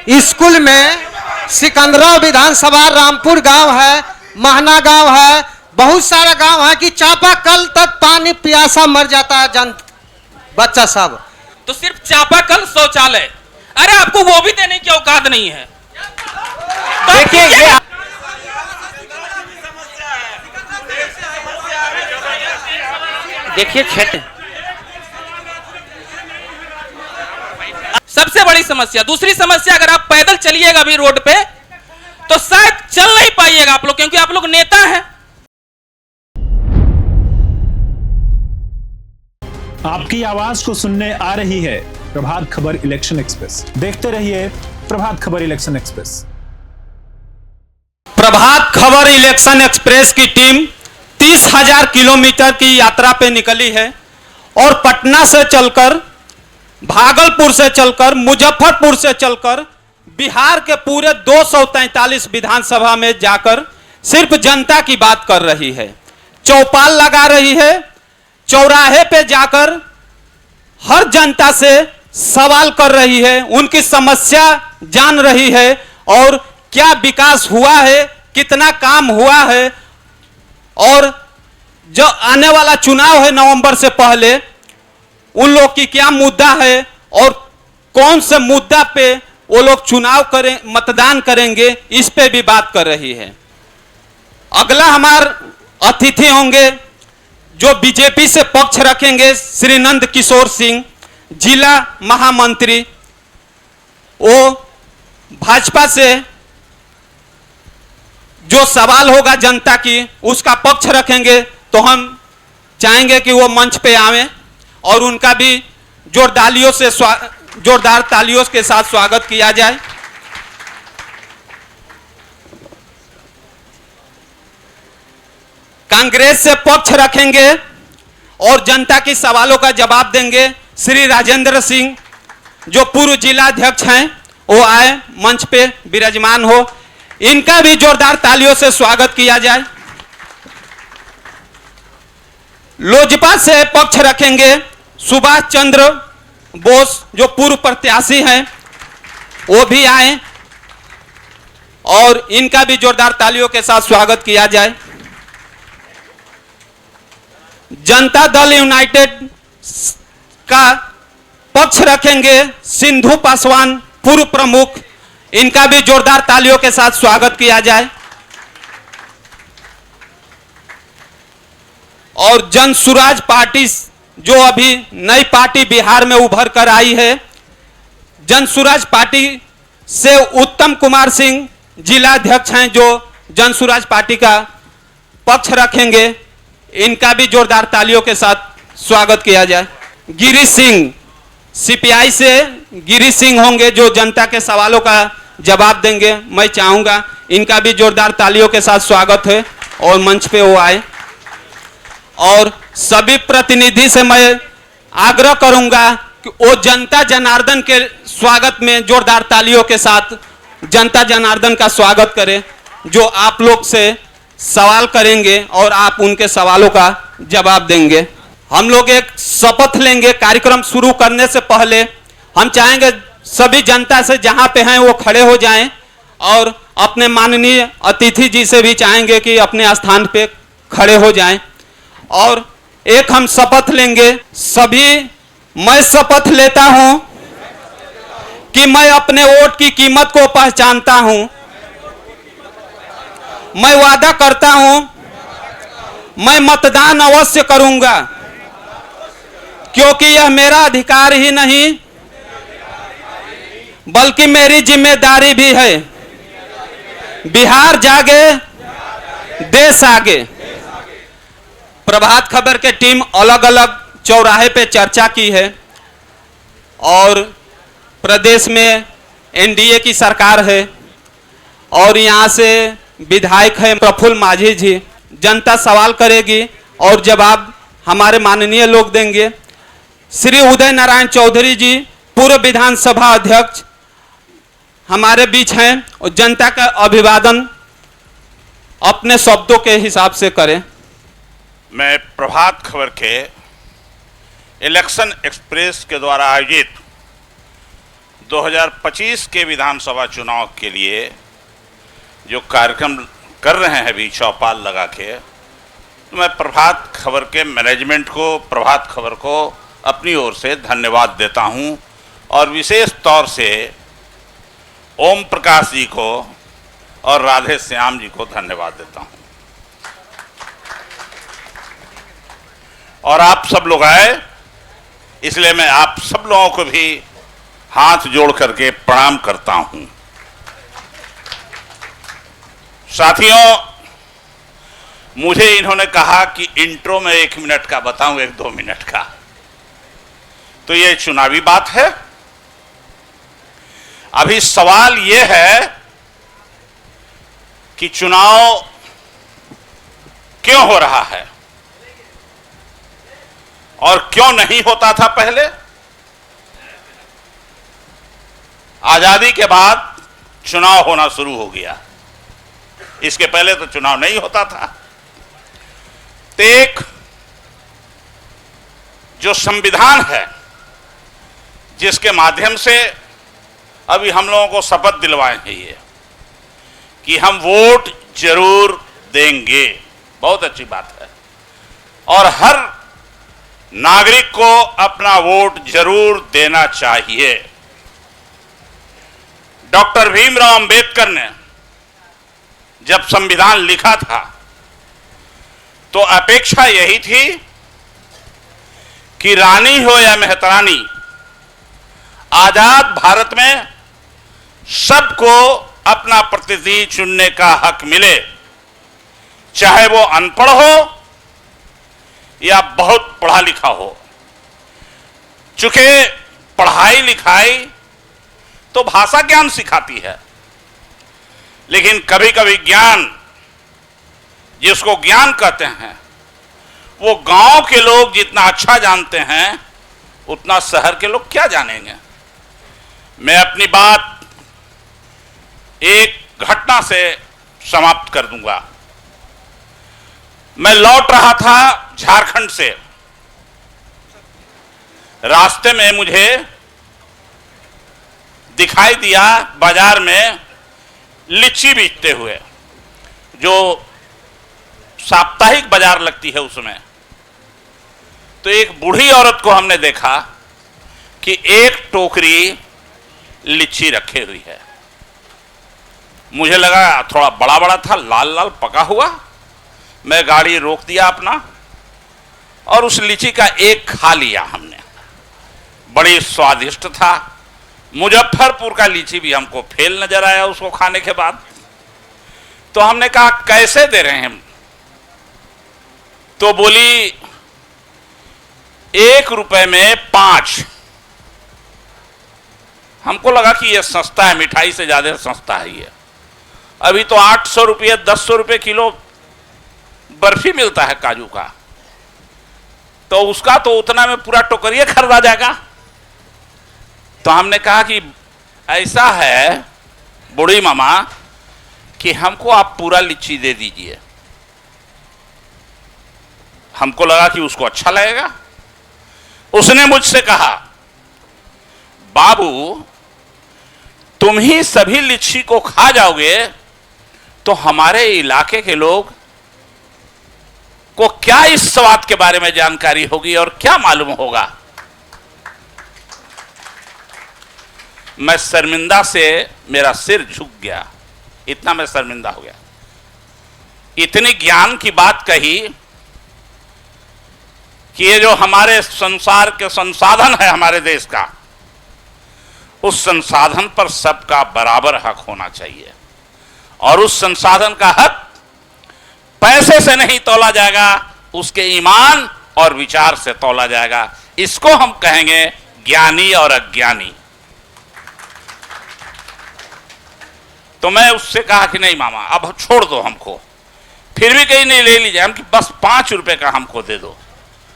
School में सिकंदरा विधानसभा रामपुर गांव है, महना गांव है, बहुत सारा गांव है कि चापाकल तक पानी प्यासा मर जाता है बच्चा सब। तो सिर्फ चापाकल शौचालय, अरे आपको वो भी देने की औकात नहीं है। देखिए क्षेत्र सबसे बड़ी समस्या। दूसरी समस्या, अगर आप पैदल चलिएगा अभी रोड पे तो शायद चल नहीं पाइएगा आप लोग, क्योंकि आप लोग नेता हैं। आपकी आवाज को सुनने आ रही है प्रभात खबर इलेक्शन एक्सप्रेस। देखते रहिए प्रभात Khabar election express. Prabhat Khabar election express की टीम 30,000 किलोमीटर की यात्रा पे निकली है और पटना से चलकर, भागलपुर से चलकर, मुजफ्फरपुर से चलकर बिहार के पूरे 243 विधानसभा में जाकर सिर्फ जनता की बात कर रही है, चौपाल लगा रही है, चौराहे पे जाकर हर जनता से सवाल कर रही है, उनकी समस्या जान रही है और क्या विकास हुआ है, कितना काम हुआ है और जो आने वाला चुनाव है नवंबर से पहले उन लोग की क्या मुद्दा है और कौन से मुद्दा पे वो लोग चुनाव करें, मतदान करेंगे, इस पे भी बात कर रही है। अगला हमारे अतिथि होंगे जो बीजेपी से पक्ष रखेंगे, श्री नंद किशोर सिंह, जिला महामंत्री। वो भाजपा से जो सवाल होगा जनता की उसका पक्ष रखेंगे, तो हम चाहेंगे कि वो मंच पे आवें और उनका भी जोरदार तालियों के साथ स्वागत किया जाए। कांग्रेस से पक्ष रखेंगे और जनता की सवालों का जवाब देंगे श्री राजेंद्र सिंह, जो पूर्व जिला अध्यक्ष हैं, वो आए मंच पे विराजमान हो, इनका भी जोरदार तालियों से स्वागत किया जाए। लोजपा से पक्ष रखेंगे सुभाष चंद्र बोस, जो पूर्व प्रत्याशी हैं, वो भी आए और इनका भी जोरदार तालियों के साथ स्वागत किया जाए। जनता दल यूनाइटेड का पक्ष रखेंगे सिंधु पासवान, पूर्व प्रमुख, इनका भी जोरदार तालियों के साथ स्वागत किया जाए। और जन सुराज पार्टी, जो अभी नई पार्टी बिहार में उभर कर आई है, जन सुराज पार्टी से उत्तम कुमार सिंह जिला अध्यक्ष हैं, जो जन सुराज पार्टी का पक्ष रखेंगे, इनका भी जोरदार तालियों के साथ स्वागत किया जाए। गिरीश सिंह सीपीआई से गिरीश सिंह होंगे, जो जनता के सवालों का जवाब देंगे। मैं चाहूंगा इनका भी जोरदार तालियों के साथ स्वागत है और मंच पे वो आए। और सभी प्रतिनिधि से मैं आग्रह करूंगा कि वो जनता जनार्दन के स्वागत में जोरदार तालियों के साथ जनता जनार्दन का स्वागत करें, जो आप लोग से सवाल करेंगे और आप उनके सवालों का जवाब देंगे। हम लोग एक शपथ लेंगे। कार्यक्रम शुरू करने से पहले हम चाहेंगे सभी जनता से जहां पे हैं वो खड़े हो जाएं और अपने माननीय अतिथि जी से भी चाहेंगे कि अपने स्थान पे खड़े हो जाएं। और एक हम शपथ लेंगे सभी। मैं शपथ लेता हूं कि मैं अपने वोट की कीमत को पहचानता हूं। मैं वादा करता हूं मैं मतदान अवश्य करूंगा, क्योंकि यह मेरा अधिकार ही नहीं बल्कि मेरी जिम्मेदारी भी है। बिहार जागे, देश आगे। प्रभात खबर के टीम अलग अलग चौराहे पे चर्चा की है और प्रदेश में एनडीए की सरकार है और यहाँ से विधायक है प्रफुल्ल माझी जी। जनता सवाल करेगी और जवाब हमारे माननीय लोग देंगे। श्री उदय नारायण चौधरी जी, पूर्व विधानसभा अध्यक्ष, हमारे बीच हैं और जनता का अभिवादन अपने शब्दों के हिसाब से करें। मैं प्रभात खबर के इलेक्शन एक्सप्रेस के द्वारा आयोजित 2025 के विधानसभा चुनाव के लिए जो कार्यक्रम कर रहे हैं अभी चौपाल लगा के, तो मैं प्रभात खबर के मैनेजमेंट को, प्रभात खबर को अपनी ओर से धन्यवाद देता हूं और विशेष तौर से ओम प्रकाश जी को और राधे श्याम जी को धन्यवाद देता हूं। और आप सब लोग आए, इसलिए मैं आप सब लोगों को भी हाथ जोड़ करके प्रणाम करता हूं। साथियों, मुझे इन्होंने कहा कि इंट्रो में 1 मिनट का बताऊं, 1-2 मिनट का, तो ये चुनावी बात है। अभी सवाल ये है कि चुनाव क्यों हो रहा है और क्यों नहीं होता था पहले। आजादी के बाद चुनाव होना शुरू हो गया, इसके पहले तो चुनाव नहीं होता था। तो एक जो संविधान है जिसके माध्यम से अभी हम लोगों को शपथ दिलवाए हैं ये कि हम वोट जरूर देंगे, बहुत अच्छी बात है, और हर नागरिक को अपना वोट जरूर देना चाहिए। डॉक्टर भीमराव अंबेडकर ने जब संविधान लिखा था तो अपेक्षा यही थी कि रानी हो या मेहतरानी, आजाद भारत में सबको अपना प्रतिनिधि चुनने का हक मिले, चाहे वो अनपढ़ हो या बहुत पढ़ा लिखा हो। चूंकि पढ़ाई लिखाई तो भाषा ज्ञान सिखाती है, लेकिन कभी कभी ज्ञान, जिसको ज्ञान कहते हैं, वो गांव के लोग जितना अच्छा जानते हैं उतना शहर के लोग क्या जानेंगे। मैं अपनी बात एक घटना से समाप्त कर दूंगा। मैं लौट रहा था झारखंड से, रास्ते में मुझे दिखाई दिया बाजार में लीची बेचते हुए, जो साप्ताहिक बाजार लगती है उसमें। तो एक बूढ़ी औरत को हमने देखा कि एक टोकरी लीची रखी हुई है। मुझे लगा थोड़ा बड़ा बड़ा था, लाल लाल पका हुआ। मैं गाड़ी रोक दिया अपना और उस लीची का एक खा लिया हमने, बड़ी स्वादिष्ट था। मुजफ्फरपुर का लीची भी हमको फेल नजर आया उसको खाने के बाद। तो हमने कहा कैसे दे रहे हैं हम? तो बोली 1 रुपए में 5। हमको लगा कि यह सस्ता है, मिठाई से ज्यादा सस्ता है ये। अभी तो 800 रुपये 1000 रुपये किलो बर्फी मिलता है काजू का, तो उसका तो उतना में पूरा टोकरिया खरीदा जाएगा। तो हमने कहा कि ऐसा है बूढ़ी मामा कि हमको आप पूरा लीची दे दीजिए। हमको लगा कि उसको अच्छा लगेगा। उसने मुझसे कहा, बाबू तुम ही सभी लीची को खा जाओगे तो हमारे इलाके के लोग को क्या इस स्वाद के बारे में जानकारी होगी और क्या मालूम होगा। मैं शर्मिंदा से मेरा सिर झुक गया, इतना मैं शर्मिंदा हो गया। इतनी ज्ञान की बात कही कि ये जो हमारे संसार के संसाधन है हमारे देश का, उस संसाधन पर सबका बराबर हक होना चाहिए और उस संसाधन का हक पैसे से नहीं तौला जाएगा, उसके ईमान और विचार से तौला जाएगा। इसको हम कहेंगे ज्ञानी और अज्ञानी। तो मैं उससे कहा कि नहीं मामा अब छोड़ दो हमको, फिर भी कहीं नहीं ले लीजिए, हम कि बस 5 रुपए का हमको दे दो।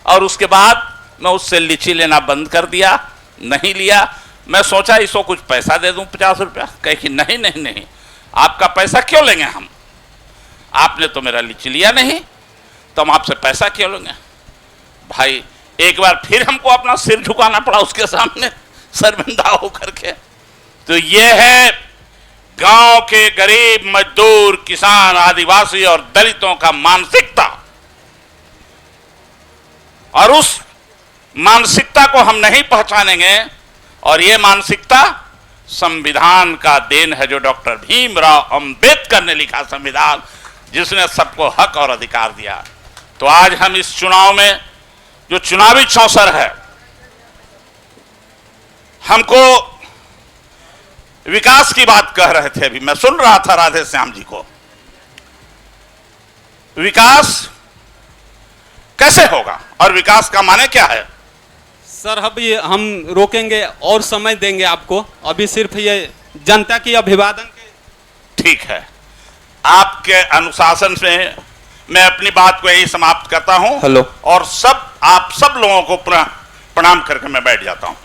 और उसके बाद मैं उससे लीची लेना बंद कर दिया, नहीं लिया। मैं सोचा इसको कुछ पैसा दे दूं 50 रुपया, कहे कि नहीं नहीं नहीं, आपका पैसा क्यों लेंगे हम, आपने तो मेरा लीची लिया नहीं, तो हम आपसे पैसा क्यों लेंगे। भाई एक बार फिर हमको अपना सिर झुकाना पड़ा उसके सामने शर्मिंदा होकर के। तो ये है गांव के गरीब, मजदूर, किसान, आदिवासी और दलितों का मानसिकता। और उस मानसिकता को हम नहीं पहचानेंगे, और ये मानसिकता संविधान का देन है, जो डॉक्टर भीमराव अंबेडकर ने लिखा संविधान, जिसने सबको हक और अधिकार दिया। तो आज हम इस चुनाव में, जो चुनावी चौसर है, हमको विकास की बात कह रहे थे। अभी मैं सुन रहा था राधे श्याम जी को। विकास कैसे होगा और विकास का माने क्या है? सर अभी हम रोकेंगे और समय देंगे आपको, अभी सिर्फ ये जनता की अभिवादन के। ठीक है, आपके अनुशासन से मैं अपनी बात को यही समाप्त करता हूं। हेलो। और आप सब लोगों को प्रणाम करके मैं बैठ जाता हूं।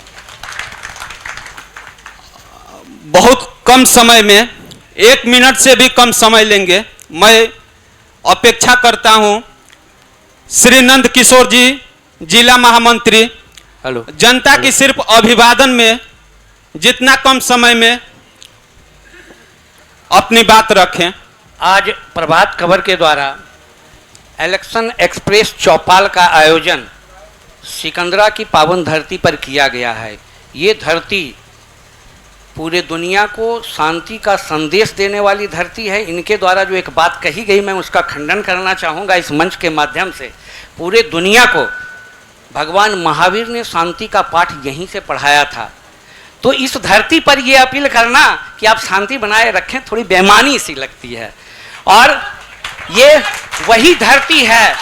बहुत कम समय में, 1 मिनट से भी कम समय लेंगे। मैं अपेक्षा करता हूं श्री नंद किशोर जी, जिला महामंत्री, हेलो, जनता की सिर्फ अभिवादन में जितना कम समय में अपनी बात रखें। आज प्रभात खबर के द्वारा इलेक्शन एक्सप्रेस चौपाल का आयोजन सिकंदरा की पावन धरती पर किया गया है। ये धरती पूरे दुनिया को शांति का संदेश देने वाली धरती है। इनके द्वारा जो एक बात कही गई, मैं उसका खंडन करना चाहूँगा इस मंच के माध्यम से। पूरे दुनिया को भगवान महावीर ने शांति का पाठ यहीं से पढ़ाया था। तो इस धरती पर ये अपील करना कि आप शांति बनाए रखें, थोड़ी बेईमानी सी लगती है। और ये वही धरती है,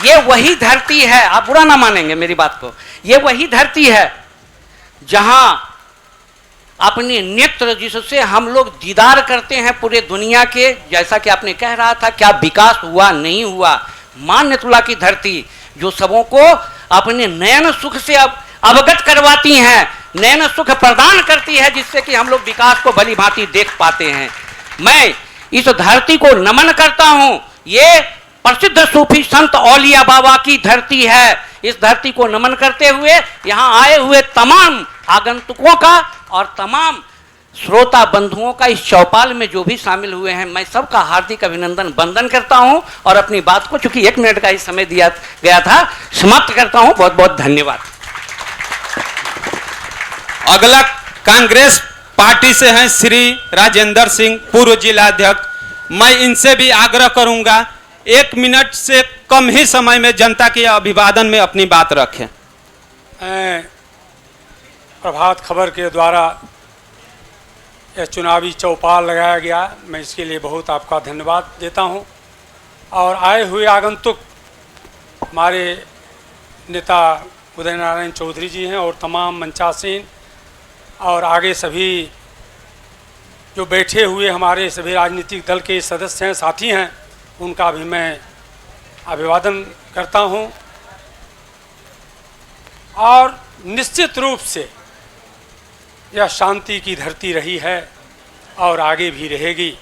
ये वही धरती है, आप बुरा ना मानेंगे मेरी बात को, ये वही धरती है जहां अपने नेत्र जिससे हम लोग दीदार करते हैं पूरे दुनिया के। जैसा कि आपने कह रहा था, क्या विकास हुआ, नहीं हुआ। मान्य तुला की धरती जो सबों को अपने नयन सुख से अवगत करवाती हैं, नयन सुख प्रदान करती है, जिससे कि हम लोग विकास को भली भांति देख पाते हैं। मैं इस धरती को नमन करता हूं। ये प्रसिद्ध सूफी संत औलिया बाबा की धरती है। इस धरती को नमन करते हुए यहां आए हुए तमाम आगंतुकों का और तमाम श्रोता बंधुओं का, इस चौपाल में जो भी शामिल हुए हैं, मैं सबका हार्दिक अभिनंदन वंदन करता हूं और अपनी बात को, चूंकि 1 मिनट का ही समय दिया गया था, समाप्त करता हूं। बहुत बहुत धन्यवाद। अगला कांग्रेस पार्टी से हैं श्री राजेंद्र सिंह, पूर्व जिलाध्यक्ष। मैं इनसे भी आग्रह करूंगा 1 मिनट से कम ही समय में जनता के अभिवादन में अपनी बात रखें। प्रभात खबर के द्वारा यह चुनावी चौपाल लगाया गया, मैं इसके लिए बहुत आपका धन्यवाद देता हूं। और आए हुए आगंतुक हमारे नेता उदय नारायण चौधरी जी हैं और तमाम मंचासीन और आगे सभी जो बैठे हुए हमारे सभी राजनीतिक दल के सदस्य हैं, साथी हैं, उनका भी मैं अभिवादन करता हूं। और निश्चित रूप से यह शांति की धरती रही है और आगे भी रहेगी।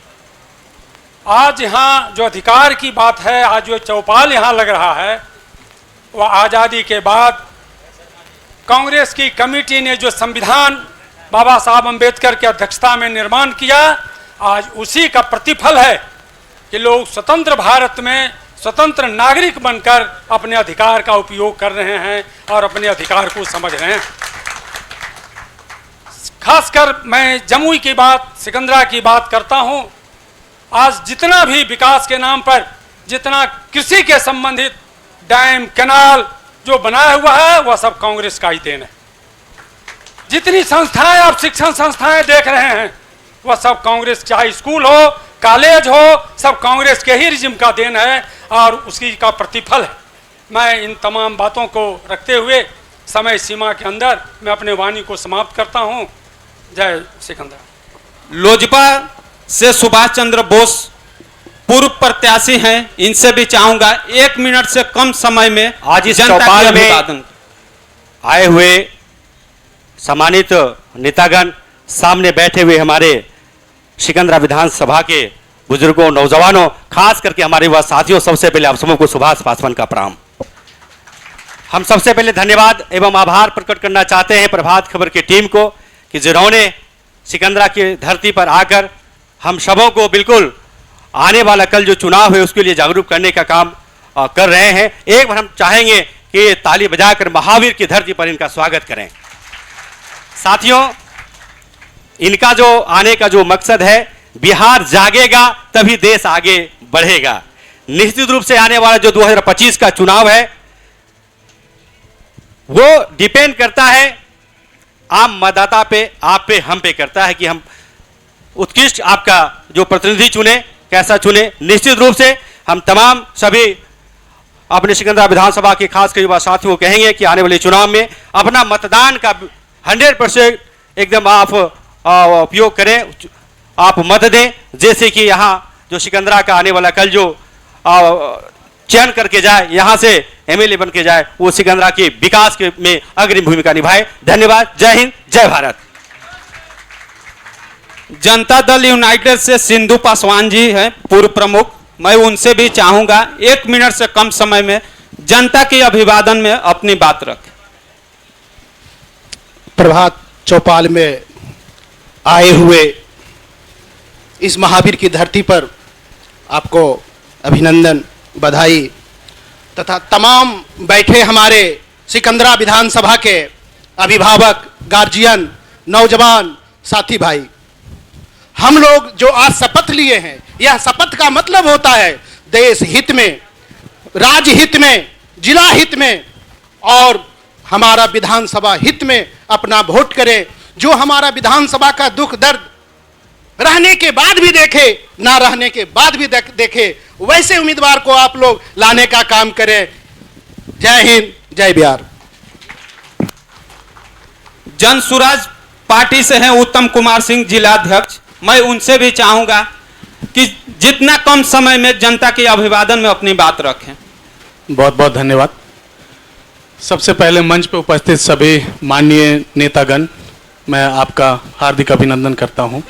आज यहाँ जो अधिकार की बात है, आज जो चौपाल यहाँ लग रहा है, वह आज़ादी के बाद कांग्रेस की कमेटी ने जो संविधान बाबा साहब अम्बेडकर की अध्यक्षता में निर्माण किया, आज उसी का प्रतिफल है कि लोग स्वतंत्र भारत में स्वतंत्र नागरिक बनकर अपने अधिकार का उपयोग कर रहे हैं और अपने अधिकार को समझ रहे हैं। खासकर मैं जमुई की बात, सिकंदरा की बात करता हूं। आज जितना भी विकास के नाम पर, जितना कृषि के संबंधित डैम, कैनाल जो बनाया हुआ है, वह सब कांग्रेस का ही देन है। जितनी संस्थाएं आप शिक्षण संस्थाएं देख रहे हैं, वह सब कांग्रेस, चाहे स्कूल हो, कॉलेज हो, सब कांग्रेस के ही रिजिम का देन है और उसी का प्रतिफल है। मैं इन तमाम बातों को रखते हुए समय सीमा के अंदर मैं अपने वाणी को समाप्त करता हूं। जय सिकंदरा। लोजपा से सुभाष चंद्र बोस पूर्व प्रत्याशी हैं, इनसे भी चाहूंगा 1 मिनट से कम समय में आज इस जनता चौपाल के में अभिवादन। आए हुए सम्मानित नेतागण, सामने बैठे हुए हमारे सिकंदरा विधानसभा के बुजुर्गों, नौजवानों, खास करके हमारे वह साथियों, सबसे पहले आप सबों को सुभाष पासवान का प्रणाम। हम सबसे पहले धन्यवाद एवं आभार प्रकट करना चाहते हैं प्रभात खबर की टीम को कि जिन्होंने सिकंदरा की धरती पर आकर हम सबों को बिल्कुल आने वाला कल जो चुनाव है उसके लिए जागरूक करने का काम कर रहे हैं। एक बार हम चाहेंगे कि ताली बजाकर महावीर की धरती पर इनका स्वागत करें। साथियों, इनका जो आने का जो मकसद है, बिहार जागेगा तभी देश आगे बढ़ेगा। निश्चित रूप से आने वाला जो 2025 का चुनाव है वो डिपेंड करता है आम मतदाता पे, आप पे, हम पे करता है कि हम उत्कृष्ट आपका जो प्रतिनिधि चुने, कैसा चुने। निश्चित रूप से हम तमाम सभी अपने सिकंदरा विधानसभा के खासकर युवा साथियों को कहेंगे कि आने वाले चुनाव में अपना मतदान का 100% एकदम आप उपयोग करें, आप मत दें, जैसे कि यहाँ जो सिकंदरा का आने वाला कल जो चयन करके जाए, यहाँ से एमएलए बन के जाए, वो सिकंदरा के विकास के में अग्रिम भूमिका निभाए। धन्यवाद। जय हिंद, जय भारत। जनता दल यूनाइटेड से सिंधु पासवान जी हैं पूर्व प्रमुख, मैं उनसे भी चाहूंगा 1 मिनट से कम समय में जनता के अभिवादन में अपनी बात रखें। प्रभात चौपाल में आए हुए इस महावीर की धरती पर आपको अभिनंदन, बधाई तथा तमाम बैठे हमारे सिकंदरा विधानसभा के अभिभावक, गार्जियन, नौजवान साथी भाई, हम लोग जो आज शपथ लिए हैं, यह शपथ का मतलब होता है देश हित में, राज्य हित में, जिला हित में और हमारा विधानसभा हित में अपना वोट करें। जो हमारा विधानसभा का दुख दर्द रहने के बाद भी देखे, ना रहने के बाद भी देखे, वैसे उम्मीदवार को आप लोग लाने का काम करें। जय हिंद, जय बिहार। जन सुराज पार्टी से हैं उत्तम कुमार सिंह जिलाध्यक्ष, मैं उनसे भी चाहूंगा कि जितना कम समय में जनता के अभिवादन में अपनी बात रखें। बहुत बहुत धन्यवाद। सबसे पहले मंच पर उपस्थित सभी माननीय नेतागण, मैं आपका हार्दिक अभिनंदन करता हूं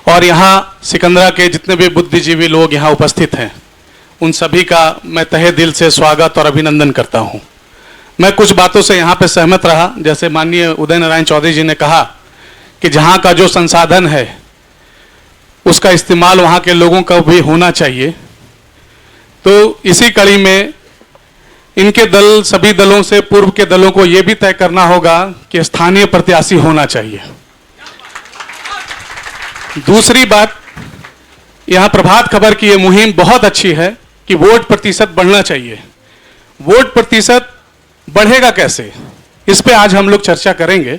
और यहाँ सिकंदरा के जितने भी बुद्धिजीवी लोग यहाँ उपस्थित हैं उन सभी का मैं तहे दिल से स्वागत और अभिनंदन करता हूं। मैं कुछ बातों से यहाँ पे सहमत रहा, जैसे माननीय उदय नारायण चौधरी जी ने कहा कि जहाँ का जो संसाधन है उसका इस्तेमाल वहाँ के लोगों का भी होना चाहिए। तो इसी कड़ी में इनके दल, सभी दलों से पूर्व के दलों को यह भी तय करना होगा कि स्थानीय प्रत्याशी होना चाहिए। दूसरी बात, यहाँ प्रभात खबर की ये मुहिम बहुत अच्छी है कि वोट प्रतिशत बढ़ना चाहिए। वोट प्रतिशत बढ़ेगा कैसे, इस पे आज हम लोग चर्चा करेंगे।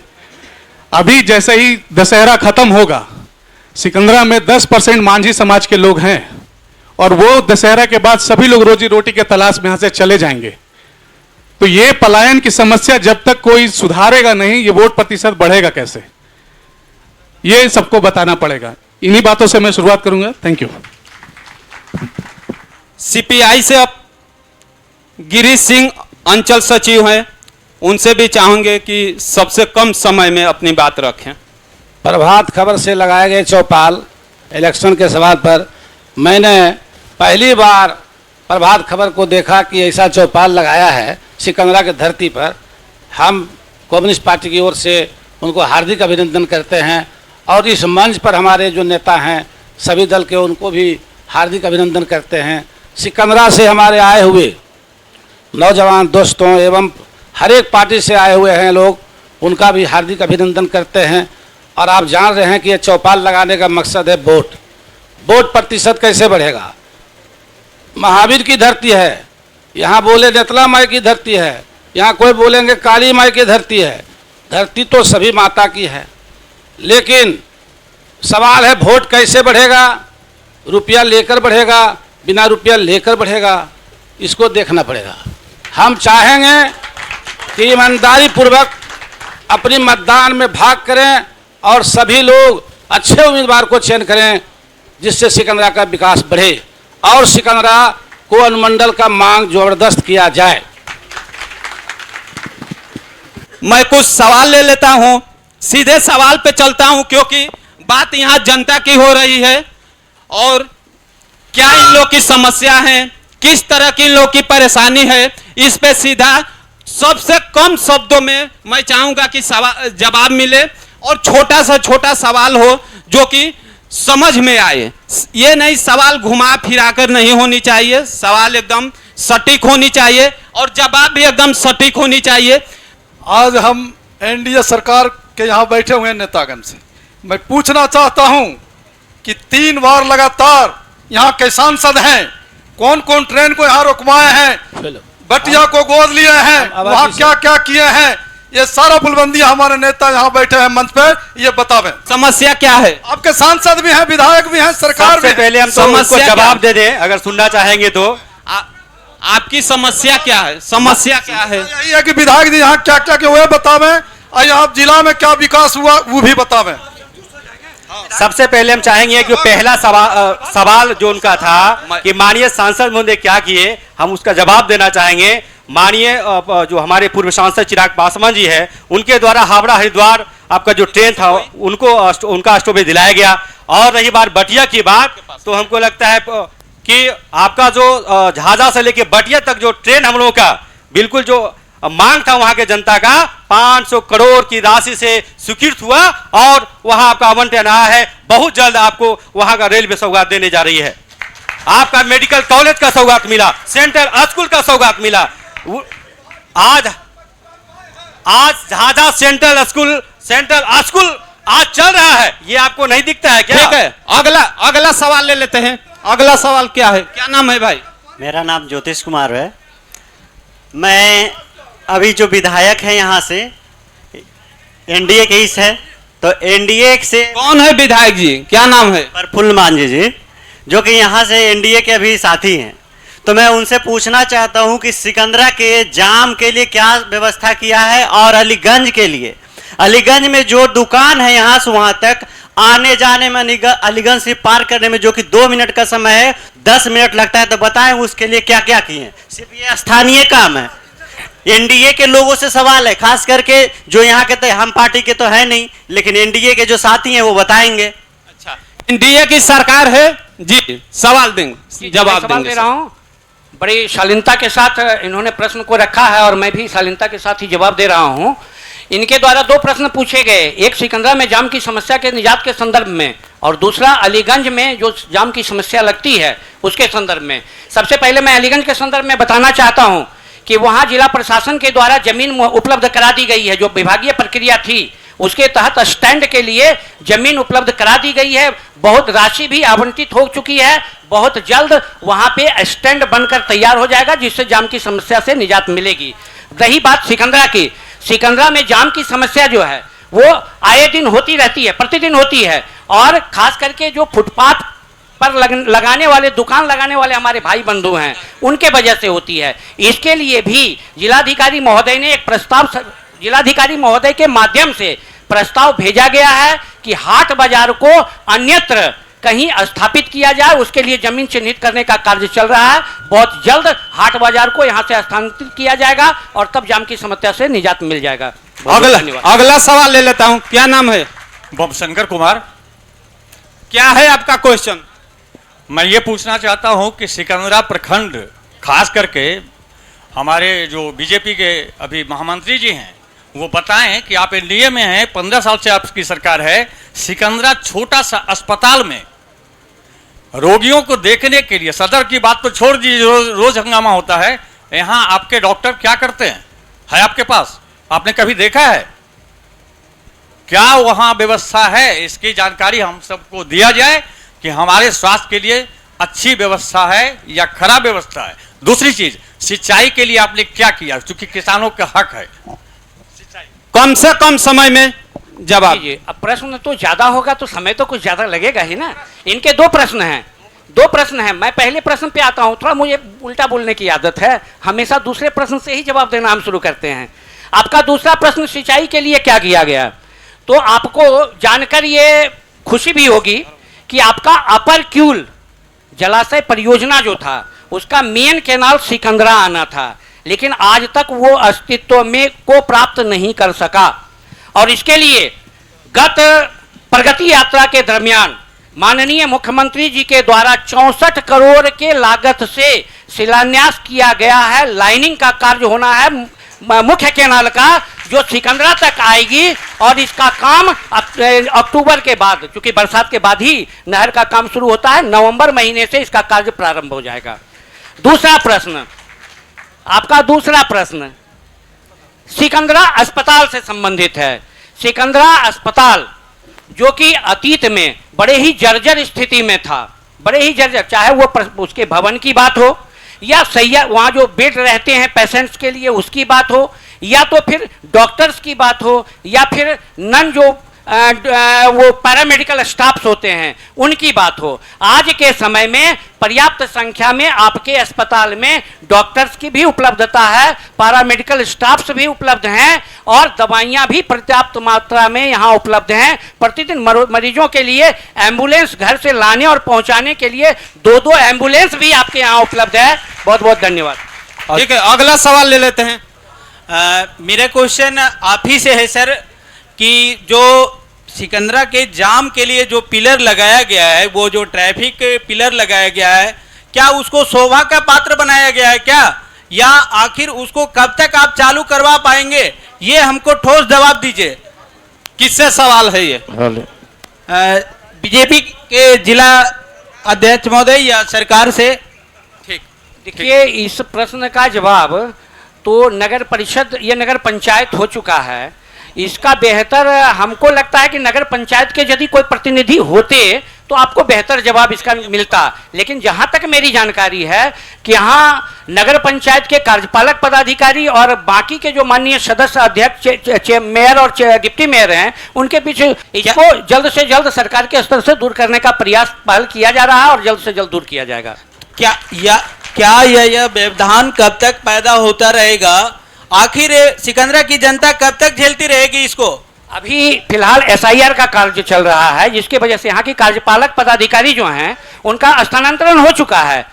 अभी जैसे ही दशहरा खत्म होगा, सिकंदरा में 10% मांझी समाज के लोग हैं और वो दशहरा के बाद सभी लोग रोजी रोटी के तलाश में यहाँ से चले जाएंगे। तो ये पलायन की समस्या जब तक कोई सुधारेगा नहीं, ये वोट प्रतिशत बढ़ेगा कैसे, ये सबको बताना पड़ेगा। इन्हीं बातों से मैं शुरुआत करूंगा। Thank you. सीपीआई से अब गिरीश सिंह अंचल सचिव हैं, उनसे भी चाहेंगे कि सबसे कम समय में अपनी बात रखें। प्रभात खबर से लगाए गए चौपाल इलेक्शन के सवाल पर मैंने पहली बार प्रभात खबर को देखा कि ऐसा चौपाल लगाया है सिकंदरा की धरती पर। हम कम्युनिस्ट पार्टी की ओर से उनको हार्दिक अभिनंदन करते हैं और इस मंच पर हमारे जो नेता हैं सभी दल के, उनको भी हार्दिक अभिनंदन करते हैं। सिकंदरा से हमारे आए हुए नौजवान दोस्तों एवं हर एक पार्टी से आए हुए हैं लोग, उनका भी हार्दिक अभिनंदन करते हैं। और आप जान रहे हैं कि ये चौपाल लगाने का मकसद है वोट। वोट प्रतिशत कैसे बढ़ेगा? महावीर की धरती है, यहाँ बोले नेतला माई की धरती है, यहाँ कोई बोलेंगे काली माई की धरती है। धरती तो सभी माता की है, लेकिन सवाल है वोट कैसे बढ़ेगा। रुपया लेकर बढ़ेगा, बिना रुपया लेकर बढ़ेगा, इसको देखना पड़ेगा। हम चाहेंगे कि ईमानदारी पूर्वक अपनी मतदान में भाग करें और सभी लोग अच्छे उम्मीदवार को चयन करें जिससे सिकंदरा का विकास बढ़े और सिकंदरा को अनुमंडल का मांग जबरदस्त किया जाए। मैं कुछ सवाल ले लेता हूं, सीधे सवाल पे चलता हूं क्योंकि बात यहां जनता की हो रही है और क्या इन लोग की समस्या है, किस तरह की इन लोग की परेशानी है, इस पे सीधा सबसे कम शब्दों में मैं चाहूंगा कि जवाब मिले। और छोटा से छोटा सवाल हो जो कि समझ में आए। ये नहीं सवाल घुमा फिराकर नहीं होनी चाहिए, सवाल एकदम सटीक होनी चाहिए और जवाब भी एकदम सटीक होनी चाहिए। आज हम एनडीए सरकार के यहाँ बैठे हुए नेतागण से मैं पूछना चाहता हूँ कि 3 बार लगातार यहाँ के सांसद हैं, कौन कौन ट्रेन को यहाँ रुकवाए हैं, बटिया को गोद लिए हैं, वहाँ क्या क्या किए हैं, ये सारा बुलबंदी हमारे नेता यहाँ बैठे हैं मंच पे, ये बतावें समस्या क्या है। आपके सांसद भी हैं, विधायक भी हैं, सरकार भी। पहले हम तो उनको जवाब दे दें अगर सुनना चाहेंगे तो। आपकी समस्या क्या है, समस्या क्या है? यही है कि विधायक जी यहाँ क्या क्या हुए बतावें, और यहाँ जिला में क्या विकास हुआ वो भी बतावें। सबसे पहले हम चाहेंगे कि पहला सवाल जो उनका था कि माननीय सांसद महोदय क्या किए, हम उसका जवाब देना चाहेंगे। माननीय जो हमारे पूर्व सांसद चिराग पासवान जी है, उनके द्वारा हावड़ा हरिद्वार आपका जो ट्रेन था उनको उनका स्टॉपेज दिलाया गया। और रही बात बटिया की बात, तो हमको लगता है कि आपका जो झाझा से लेके बटिया तक जो ट्रेन हम लोगों का बिल्कुल जो मांग था वहां के जनता का 500 करोड़ की राशि से स्वीकृत हुआ और वहां आपका आवंटन आया है। बहुत जल्द आपको वहां का रेलवे सौगात देने जा रही है, आपका मेडिकल कॉलेज का सौगात मिला, सेंट्रल स्कूल का सौगात मिला। आज झाझा सेंट्रल स्कूल आज चल रहा है, ये आपको नहीं दिखता है क्या? ठीक है, अगला सवाल ले लेते हैं। अगला सवाल क्या है, क्या नाम है भाई? मेरा नाम ज्योतिष कुमार है। मैं अभी जो विधायक है यहाँ से एनडीए के इस है, तो एनडीए से कौन है विधायक जी, क्या नाम है? प्रफुल्ल मांझी जी, जो कि यहाँ से एनडीए के अभी साथी हैं। तो मैं उनसे पूछना चाहता हूँ कि सिकंदरा के जाम के लिए क्या व्यवस्था किया है, और अलीगंज के लिए, अलीगंज में जो दुकान है यहाँ से वहाँ तक आने जाने में, अलीगंज से पार करने में जो कि 2 मिनट का समय है 10 मिनट लगता है, तो बताएं उसके लिए क्या क्या किए हैं। सिर्फ ये स्थानीय काम है। एनडीए के लोगों से सवाल है, खास करके जो यहाँ के, तो हम पार्टी के तो है नहीं, लेकिन एनडीए के जो साथी हैं वो बताएंगे। अच्छा, एनडीए की सरकार है जी, सवाल देंगे, जवाब देंगे। दे रहा हूँ, बड़ी शालीनता के साथ इन्होंने प्रश्न को रखा है और मैं भी शालीनता के साथ ही जवाब दे रहा हूँ। इनके द्वारा 2 प्रश्न पूछे गए, एक सिकंदरा में जाम की समस्या के निजात के संदर्भ में और दूसरा अलीगंज में जो जाम की समस्या लगती है उसके संदर्भ में। सबसे पहले मैं अलीगंज के संदर्भ में बताना चाहता हूं कि वहां जिला प्रशासन के द्वारा जमीन उपलब्ध करा दी गई है, जो विभागीय प्रक्रिया थी उसके तहत स्टैंड के लिए जमीन उपलब्ध करा दी गई है, बहुत राशि भी आवंटित हो चुकी है, बहुत जल्द वहां पे स्टैंड बनकर तैयार हो जाएगा जिससे जाम की समस्या से निजात मिलेगी। रही बात सिकंदरा की, सिकंदरा में जाम की समस्या जो है वो आए दिन होती रहती है, प्रतिदिन होती है, और खास करके जो फुटपाथ पर लगाने वाले, दुकान लगाने वाले हमारे भाई बंधु हैं उनके वजह से होती है। इसके लिए भी जिलाधिकारी महोदय ने एक प्रस्ताव, जिलाधिकारी महोदय के माध्यम से प्रस्ताव भेजा गया है कि हाट बाजार को अन्यत्र कहीं स्थापित किया जाए, उसके लिए जमीन चिन्हित करने का कार्य चल रहा है। बहुत जल्द हाट बाजार को यहां से स्थानांतरित किया जाएगा और तब जाम की समस्या से निजात मिल जाएगा। अगला सवाल ले लेता हूं, क्या नाम है? बमशंकर कुमार। क्या है आपका क्वेश्चन? मैं ये पूछना चाहता हूं कि सिकंदरा प्रखंड, खास करके हमारे जो बीजेपी के अभी महामंत्री जी हैं, वो बताएं कि आप एनडीए में हैं, 15 साल से आपकी सरकार है, सिकंदरा छोटा सा अस्पताल में रोगियों को देखने के लिए, सदर की बात तो छोड़ दीजिए, रोज हंगामा होता है, यहाँ आपके डॉक्टर क्या करते हैं? है आपके पास? आपने कभी देखा है? क्या वहाँ व्यवस्था है? इसकी जानकारी हम सबको दिया जाए कि हमारे स्वास्थ्य के लिए अच्छी व्यवस्था है या खराब व्यवस्था है। दूसरी चीज, सिंचाई के लिए आपने क्या किया, क्योंकि किसानों का हक है। कम से कम समय में जवाब। अब प्रश्न तो ज्यादा होगा तो समय तो कुछ ज्यादा लगेगा ही ना। इनके 2 प्रश्न हैं, 2 प्रश्न हैं। मैं पहले प्रश्न पे आता हूं, थोड़ा मुझे उल्टा बोलने की आदत है, हमेशा दूसरे प्रश्न से ही जवाब देना हम शुरू करते हैं। आपका दूसरा प्रश्न सिंचाई के लिए क्या किया गया, तो आपको जानकर ये खुशी भी होगी कि आपका अपर क्यूल जलाशय परियोजना जो था उसका मेन कैनाल सिकंदरा आना था, लेकिन आज तक वो अस्तित्व में को प्राप्त नहीं कर सका। और इसके लिए गत प्रगति यात्रा के दरमियान माननीय मुख्यमंत्री जी के द्वारा 64 करोड़ के लागत से शिलान्यास किया गया है। लाइनिंग का कार्य होना है मुख्य कैनाल का, जो सिकंदरा तक आएगी और इसका काम अक्टूबर के बाद, क्योंकि बरसात के बाद ही नहर का काम शुरू होता है, नवंबर महीने से इसका कार्य प्रारंभ हो जाएगा। दूसरा प्रश्न, आपका दूसरा प्रश्न सिकंदरा अस्पताल से संबंधित है। सिकंदरा अस्पताल जो कि अतीत में बड़े ही जर्जर स्थिति में था, बड़े ही जर्जर, चाहे वो उसके भवन की बात हो या सैया वहाँ जो बेड रहते हैं पेशेंट्स के लिए उसकी बात हो, या तो फिर डॉक्टर्स की बात हो, या फिर नन जो वो पैरामेडिकल स्टाफ्स होते हैं उनकी बात हो। आज के समय में पर्याप्त संख्या में आपके अस्पताल में डॉक्टर्स की भी उपलब्धता है, पैरामेडिकल स्टाफ्स भी उपलब्ध हैं और दवाइयां भी पर्याप्त मात्रा में यहाँ उपलब्ध हैं। प्रतिदिन मरीजों के लिए एम्बुलेंस घर से लाने और पहुंचाने के लिए 2-2 एम्बुलेंस भी आपके यहाँ उपलब्ध है। बहुत बहुत धन्यवाद। ठीक है, अगला सवाल ले लेते हैं। मेरा क्वेश्चन आप ही से है सर कि जो सिकंदरा के जाम के लिए जो पिलर लगाया गया है, वो जो ट्रैफिक पिलर लगाया गया है, क्या उसको शोभा का पात्र बनाया गया है क्या, या आखिर उसको कब तक आप चालू करवा पाएंगे, ये हमको ठोस जवाब दीजिए। किससे सवाल है ये? बीजेपी के जिला अध्यक्ष महोदय या सरकार से? ठीक, देखिए इस प्रश्न का जवाब तो नगर परिषद या नगर पंचायत हो चुका है। इसका बेहतर हमको लगता है कि नगर पंचायत के यदि कोई प्रतिनिधि होते तो आपको बेहतर जवाब इसका मिलता, लेकिन जहां तक मेरी जानकारी है कि यहाँ नगर पंचायत के कार्यपालक पदाधिकारी और बाकी के जो माननीय सदस्य, अध्यक्ष, मेयर और डिप्टी मेयर हैं, उनके पीछे इसको जल्द से जल्द सरकार के स्तर से दूर करने का प्रयास पहल किया जा रहा है और जल्द से जल्द दूर किया जाएगा। क्या यह व्यवधान कब तक पैदा होता रहेगा? आखिर सिकंदरा की जनता कब तक झेलती रहेगी इसको? अभी फिलहाल SIR का कार्य चल रहा है, जिसकी वजह से यहाँ के कार्यपालक पदाधिकारी जो हैं उनका स्थानांतरण हो चुका है।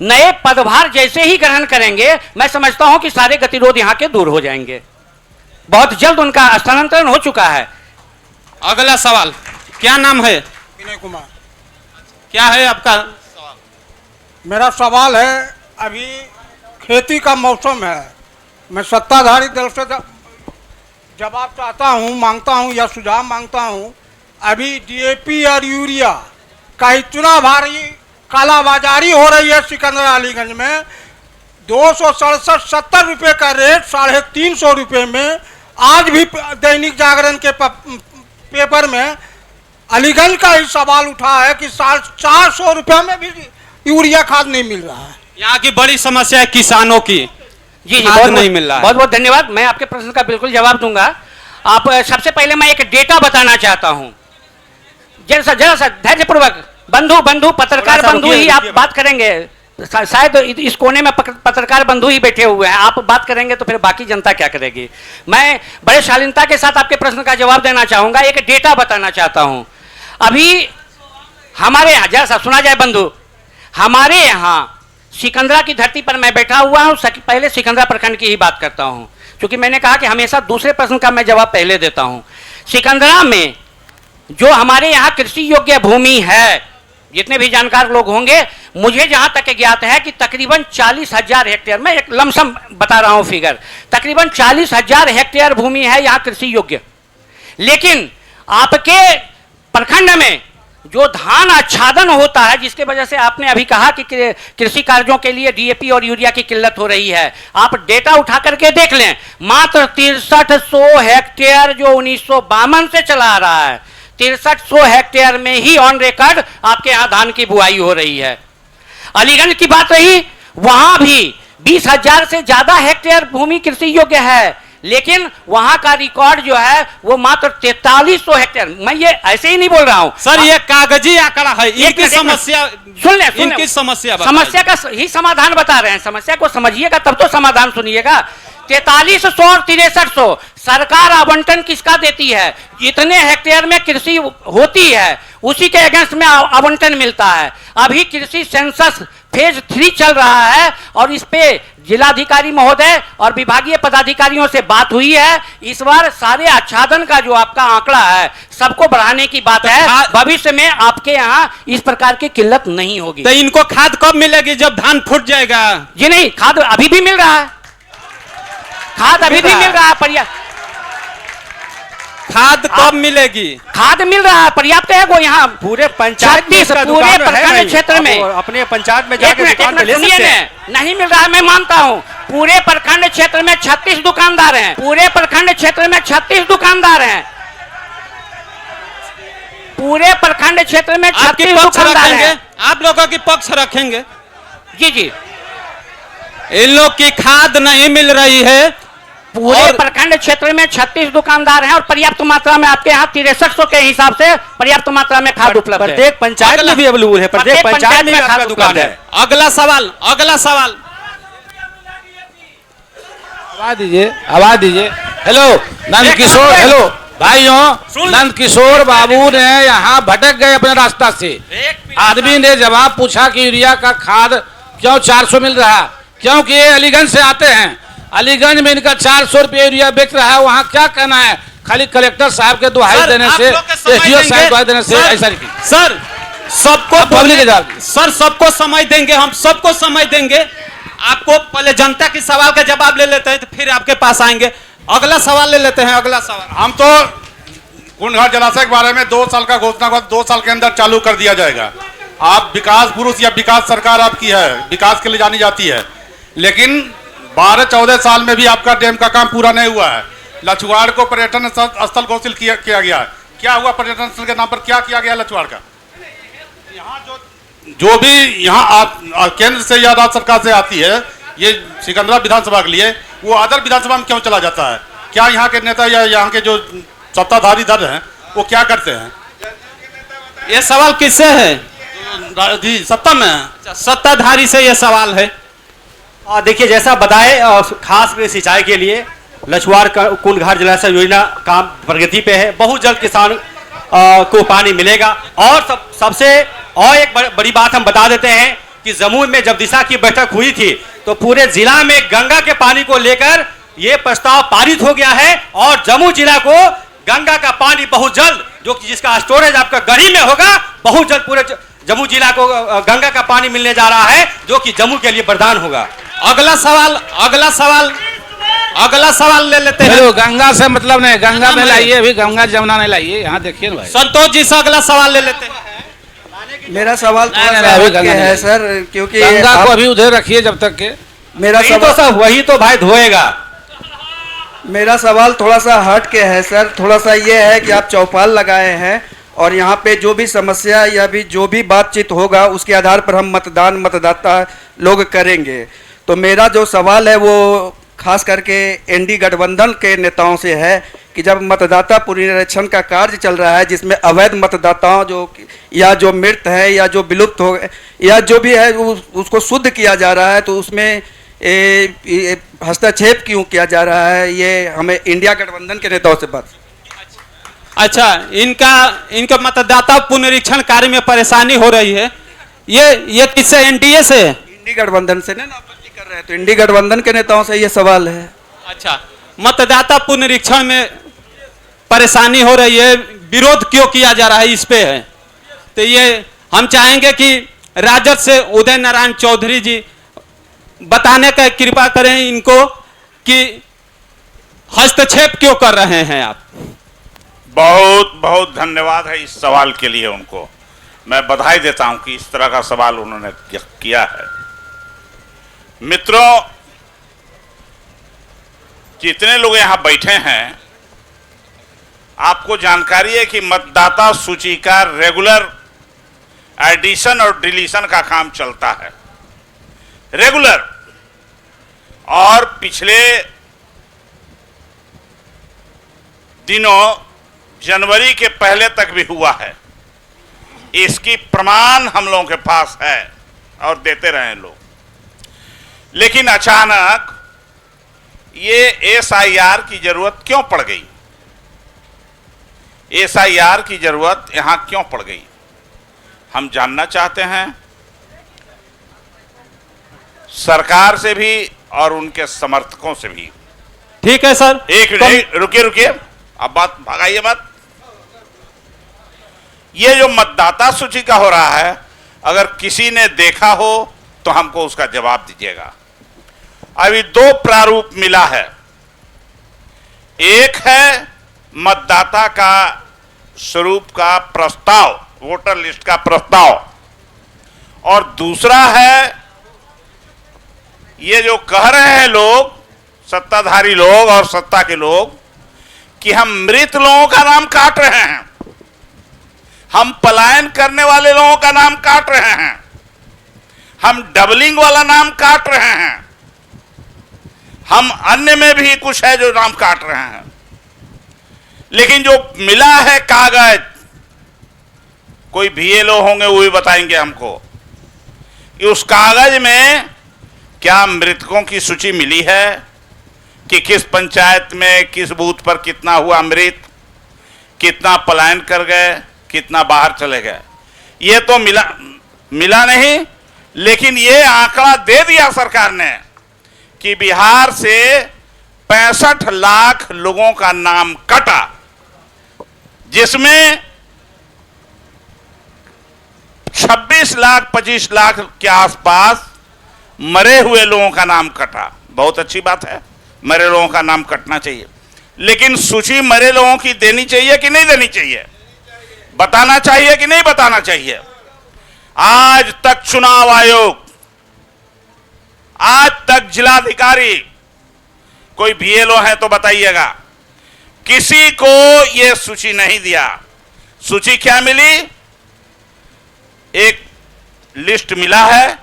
नए पदभार जैसे ही ग्रहण करेंगे, मैं समझता हूं कि सारे गतिरोध यहाँ के दूर हो जाएंगे। बहुत जल्द उनका स्थानांतरण हो चुका है। अगला सवाल, क्या नाम है? विनय कुमार। क्या है आपका सवाल? मेरा सवाल है, अभी खेती का मौसम है, मैं सत्ताधारी दल से जवाब चाहता हूं, मांगता हूं या सुझाव मांगता हूं। अभी DAP और यूरिया का इतना भारी कालाबाजारी हो रही है सिकंदरा अलीगंज में, 267 रुपये का रेट 350 रुपये में। आज भी दैनिक जागरण के पेपर में अलीगंज का ही सवाल उठा है कि 400 रुपये में भी यूरिया खाद नहीं मिल रहा है। यहाँ की बड़ी समस्या है किसानों की, जी बहुत नहीं मिल रहा है। बहुत बहुत धन्यवाद, मैं आपके प्रश्न का बिल्कुल जवाब दूंगा। आप सबसे पहले मैं एक डेटा बताना चाहता हूं, जरा सा धैर्यपूर्वक। बंधु पत्रकार बंधु ही आप बात करेंगे, शायद इस कोने में पत्रकार बंधु ही बैठे हुए हैं, आप बात करेंगे तो फिर बाकी जनता क्या करेगी। मैं बड़े शालीनता के साथ आपके प्रश्न का जवाब देना चाहूंगा, एक डेटा बताना चाहता हूं। अभी हमारे यहाँ, जरा सा सुना जाए बंधु, हमारे यहाँ सिकंदरा की धरती पर मैं बैठा हुआ हूं। पहले सिकंदरा प्रखंड की ही बात करता हूं, क्योंकि मैंने कहा कि हमेशा दूसरे प्रश्न का मैं जवाब पहले देता हूं। सिकंदरा में जो हमारे यहाँ कृषि योग्य भूमि है, जितने भी जानकार लोग होंगे, मुझे जहां तक ज्ञात है कि तकरीबन 40,000 हेक्टेयर, मैं एक लमसम बता रहा हूं फिगर, तकरीबन 40,000 हेक्टेयर भूमि है यहाँ कृषि योग्य। लेकिन आपके प्रखंड में जो धान आच्छादन होता है, जिसके वजह से आपने अभी कहा कि कृषि कार्यों के लिए DAP और यूरिया की किल्लत हो रही है, आप डेटा उठा करके देख लें, मात्र 6300 हेक्टेयर जो 1952 से चला आ रहा है, 6300 हेक्टेयर में ही ऑन रिकॉर्ड आपके यहाँ धान की बुआई हो रही है। अलीगंज की बात रही, वहां भी 20,000 से ज्यादा हेक्टेयर भूमि कृषि योग्य है, लेकिन वहां का रिकॉर्ड जो है वो मात्र 4300 हेक्टेयर। मैं ये ऐसे ही नहीं बोल रहा हूं सर, ये कागजी आंकड़ा है। इनकी समस्या सुन ले, इनकी समस्या का ही समाधान बता रहे हैं। समस्या को समझिएगा तब तो समाधान सुनिएगा। 4300 और 6300 सरकार आवंटन किसका देती है? जितने हेक्टेयर में कृषि होती है उसी के अगेंस्ट में आवंटन मिलता है। अभी कृषि सेंसस फेज 3 चल रहा है और इस पे जिलाधिकारी महोदय और विभागीय पदाधिकारियों से बात हुई है। इस बार सारे आच्छादन का जो आपका आंकड़ा है सबको बढ़ाने की बात है। भविष्य में आपके यहाँ इस प्रकार की किल्लत नहीं होगी। तो इनको खाद कब मिलेगी? जब धान फूट जाएगा? जी नहीं, खाद अभी भी मिल रहा है, खाद अभी भी मिल रहा है। खाद कब मिलेगी? खाद मिल रहा है, पर्याप्त है वो यहाँ पूरे पंचायत में 36 पूरे प्रखंड क्षेत्र में। अपने पंचायत में एक जाकर मिनट दुकान पे ले सुनिए सकते हैं। नहीं मिल रहा है, मैं मानता हूँ। पूरे प्रखंड क्षेत्र में 36 दुकानदार हैं, पूरे प्रखंड क्षेत्र में 36 दुकानदार हैं, पूरे प्रखंड क्षेत्र में 36 दुकानदार हैं। आप लोगों की पक्ष रखेंगे? जी जी, इन लोग की खाद नहीं मिल रही है। पूरे प्रखंड क्षेत्र में 36 दुकानदार हैं और पर्याप्त मात्रा में आपके यहाँ 6300 के हिसाब से पर्याप्त मात्रा में खाद उपलब्ध है। प्रत्येक पंचायत में भी अवेलेबल है, प्रत्येक पंचायत में आपका दुकान है। अगला सवाल, अगला सवाल। आवाज दीजिए, आवाज दीजिए। हेलो नंद किशोर, हेलो भाइयों, नंद किशोर बाबू ने यहाँ भटक गए अपने रास्ता से। आदमी ने जवाब पूछा कि यूरिया का खाद क्यों 400 मिल रहा, क्योंकि ये अलीगंज से आते हैं, अलीगंज में इनका 400 रुपये यूरिया बेच रहा है। वहाँ क्या कहना है? खाली कलेक्टर साहब के दुहाई देने से, एसडीओ साहब के दुहाई देने से ऐसा नहीं। सर सबको पब्लिक सर सबको समय देंगे, हम सबको समय देंगे। आपको पहले जनता की सवाल का जवाब ले लेते हैं तो फिर आपके पास आएंगे। अगला सवाल ले लेते हैं, अगला सवाल। हम तो कुंडघाट जलाशय के बारे में 2 साल का घोषणा को 2 साल के अंदर चालू कर दिया जाएगा। आप विकास पुरुष या विकास सरकार आपकी है, विकास के लिए जानी जाती है, लेकिन 12-14 साल में भी आपका डैम का काम पूरा नहीं हुआ है। लछुआड़ को पर्यटन स्थल घोषित किया गया है। क्या हुआ पर्यटन स्थल के नाम पर, क्या किया गया लछुआड़ का? यहाँ जो भी यहाँ आप केंद्र से या राज्य सरकार से आती है, ये सिकंदरा विधानसभा के लिए, वो अदर विधानसभा में क्यों चला जाता है? क्या यहाँ के नेता या यहाँ के जो सत्ताधारी दल हैं वो क्या करते हैं? ये सवाल किससे है? जी सत्ता में है। सत्ताधारी से ये सवाल है। देखिए जैसा बताए, खास कर सिंचाई के लिए लछुआड़ कुंडघाट जलाशय योजना काम प्रगति पे है। बहुत जल्द किसान को पानी मिलेगा। और सबसे और एक बड़ी बात हम बता देते हैं कि जमुई में जब दिशा की बैठक हुई थी तो पूरे जिला में गंगा के पानी को लेकर ये प्रस्ताव पारित हो गया है और जमुई जिला को गंगा का पानी बहुत जल्द, जो कि जिसका स्टोरेज आपका गढ़ी में होगा, बहुत जल्द पूरे जम्मू जिला को गंगा का पानी मिलने जा रहा है, जो कि जम्मू के लिए वरदान होगा। अगला सवाल, अगला सवाल, अगला सवाल ले लेते हैं। गंगा से मतलब नहीं, गंगा में लाइए, अभी गंगा जमुना नहीं लाइए। यहाँ देखिए ना भाई, संतोष जी से अगला सवाल ले लेते हैं। मेरा सवाल थोड़ा सा हटके है सर, क्योंकि गंगा को अभी उधर रखिए जब तक के मेरा सवाल तो सब वही तो भाई धोएगा। मेरा सवाल थोड़ा सा हट के है सर। थोड़ा सा ये है कि आप चौपाल लगाए हैं और यहाँ पे जो भी समस्या या भी जो भी बातचीत होगा उसके आधार पर हम मतदाता लोग करेंगे। तो मेरा जो सवाल है वो खास करके एनडी गठबंधन के नेताओं से है कि जब मतदाता पुनरीक्षण का कार्य चल रहा है, जिसमें अवैध मतदाताओं जो मृत है या जो विलुप्त हो गए या जो भी है उसको शुद्ध किया जा रहा है, तो उसमें हस्तक्षेप क्यों किया जा रहा है? ये हमें इंडिया गठबंधन के नेताओं से बात। अच्छा, इनका मतदाता पुनरीक्षण कार्य में परेशानी हो रही है, ये किससे? एनडीए से? इंडी गठबंधन से ना आपत्ति कर रहे हैं, तो इंडी गठबंधन के नेताओं से ये सवाल है। अच्छा, मतदाता पुनरीक्षण में परेशानी हो रही है, विरोध क्यों किया जा रहा है, इस पे है। तो ये हम चाहेंगे कि राजद से उदय नारायण चौधरी जी बताने का कृपा करें इनको कि हस्तक्षेप क्यों कर रहे हैं आप। बहुत बहुत धन्यवाद है इस सवाल के लिए। उनको मैं बधाई देता हूं कि इस तरह का सवाल उन्होंने किया है। मित्रों, जितने लोग यहां बैठे हैं, आपको जानकारी है कि मतदाता सूची का रेगुलर एडिशन और डिलीशन का काम चलता है, रेगुलर। और पिछले दिनों जनवरी के पहले तक भी हुआ है। इसकी प्रमाण हम लोगों के पास है और देते रहे लोग। लेकिन अचानक ये एसआईआर की जरूरत क्यों पड़ गई? एसआईआर की जरूरत यहां क्यों पड़ गई, हम जानना चाहते हैं सरकार से भी और उनके समर्थकों से भी। ठीक है सर, एक मिनट रुकिए, अब बात भगाइए मत। ये जो मतदाता सूची का हो रहा है, अगर किसी ने देखा हो तो हमको उसका जवाब दीजिएगा। अभी 2 प्रारूप मिला है। एक है मतदाता का स्वरूप का प्रस्ताव, वोटर लिस्ट का प्रस्ताव, और दूसरा है ये जो कह रहे हैं लोग, सत्ताधारी लोग और सत्ता के लोग, कि हम मृत लोगों का नाम काट रहे हैं, हम पलायन करने वाले लोगों का नाम काट रहे हैं, हम डबलिंग वाला नाम काट रहे हैं, हम अन्य में भी कुछ है जो नाम काट रहे हैं। लेकिन जो मिला है कागज, कोई बीएलओ होंगे वो भी बताएंगे हमको कि उस कागज में क्या मृतकों की सूची मिली है कि किस पंचायत में किस बूथ पर कितना हुआ मृत, कितना पलायन कर गए, कितना बाहर चले गए। ये तो मिला नहीं, लेकिन ये आंकड़ा दे दिया सरकार ने कि बिहार से 65 लाख लोगों का नाम कटा, जिसमें 26 लाख 25 लाख के आसपास मरे हुए लोगों का नाम कटा। बहुत अच्छी बात है, मरे लोगों का नाम कटना चाहिए, लेकिन सूची मरे लोगों की देनी चाहिए कि नहीं देनी चाहिए, बताना चाहिए कि नहीं बताना चाहिए। आज तक चुनाव आयोग, आज तक जिलाधिकारी, कोई बीएलओ है तो बताइएगा, किसी को यह सूची नहीं दिया। सूची क्या मिली? एक लिस्ट मिला है,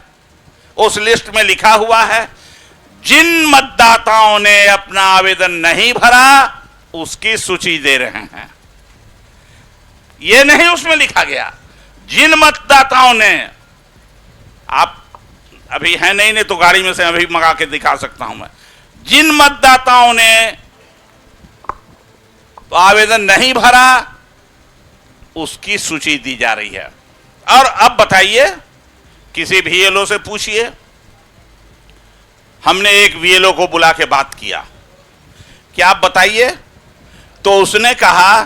उस लिस्ट में लिखा हुआ है जिन मतदाताओं ने अपना आवेदन नहीं भरा उसकी सूची दे रहे हैं। यह नहीं उसमें लिखा गया जिन मतदाताओं ने, आप अभी है नहीं तो गाड़ी में से अभी मंगा के दिखा सकता हूं मैं, जिन मतदाताओं ने तो आवेदन नहीं भरा उसकी सूची दी जा रही है। और अब बताइए, किसी बीएलओ से पूछिए, हमने एक बीएलओ को बुला के बात किया कि आप बताइए, तो उसने कहा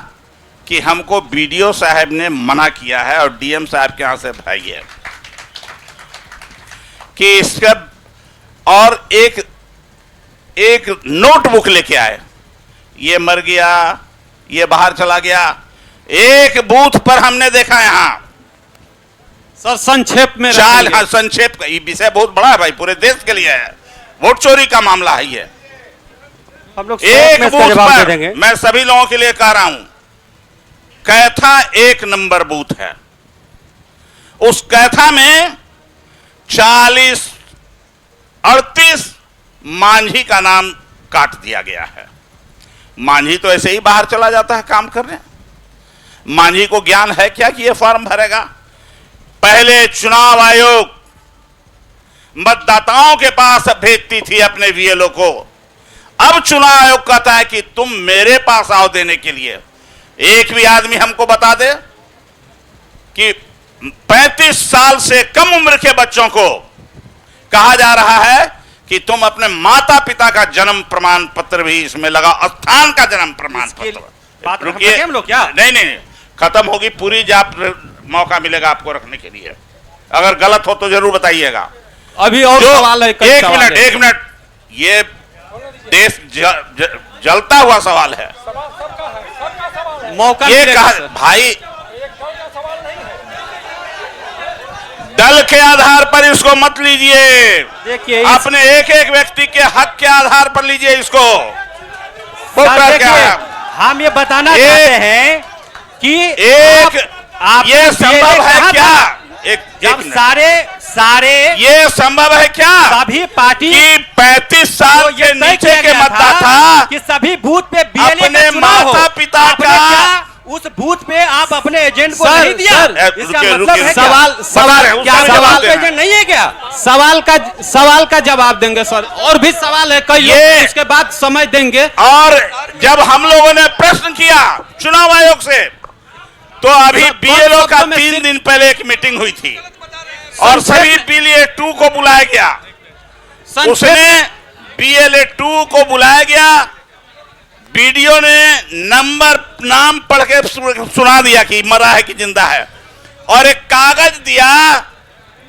कि हमको बीडीओ साहब ने मना किया है और डीएम साहब के यहां से भाई है कि इसका, और एक नोटबुक लेके आए, ये मर गया, ये बाहर चला गया। एक बूथ पर हमने देखा यहां, सर संक्षेप में चाल, हाँ संक्षेप का, ये विषय बहुत बड़ा है भाई, पूरे देश के लिए है, वोट चोरी का मामला है ये। हम लोग एक बूथ पर मैं सभी लोगों के लिए कह रहा हूं, कैथा 1 नंबर बूथ है, उस कैथा में 38 मांझी का नाम काट दिया गया है। मांझी तो ऐसे ही बाहर चला जाता है काम करने, मांझी को ज्ञान है क्या कि ये फॉर्म भरेगा? पहले चुनाव आयोग मतदाताओं के पास भेजती थी अपने बीएलओ को, अब चुनाव आयोग कहता है कि तुम मेरे पास आओ देने के लिए। एक भी आदमी हमको बता दे कि 35 साल से कम उम्र के बच्चों को कहा जा रहा है कि तुम अपने माता पिता का जन्म प्रमाण पत्र भी इसमें लगा, स्थान का जन्म प्रमाण पत्र। रुकिए, नहीं, खत्म होगी पूरी, जब मौका मिलेगा आपको रखने के लिए, अगर गलत हो तो जरूर बताइएगा। अभी और सवाल है, एक मिनट, ये देश जलता हुआ सवाल है, मौका ये कहा भाई, दल के आधार पर इसको मत लीजिए, देखिए अपने एक एक व्यक्ति के हक के आधार पर लीजिए इसको। हम ये बताना चाहते हैं कि आप ये संभव है क्या? जब सारे ये संभव है क्या सभी पार्टी कि 35 साल के नीचे के मतदाता कि सभी बूथ पे बीएलए अपने माता पिता का उस बूथ पे आप अपने एजेंट को नहीं दिया, इसका मतलब है सवाल एजेंट नहीं है क्या? सवाल का जवाब देंगे सर, और भी सवाल है कई, उसके बाद समय देंगे। और जब हम लोगों ने प्रश्न किया चुनाव आयोग से, तो अभी बीएलओ का 3 दिन पहले एक मीटिंग हुई थी और सभी बीएलए 2 को बुलाया गया, उसने बीएलए 2 को बुलाया गया, बीडीओ ने नाम पढ़ के सुना दिया कि मरा है कि जिंदा है, और एक कागज दिया,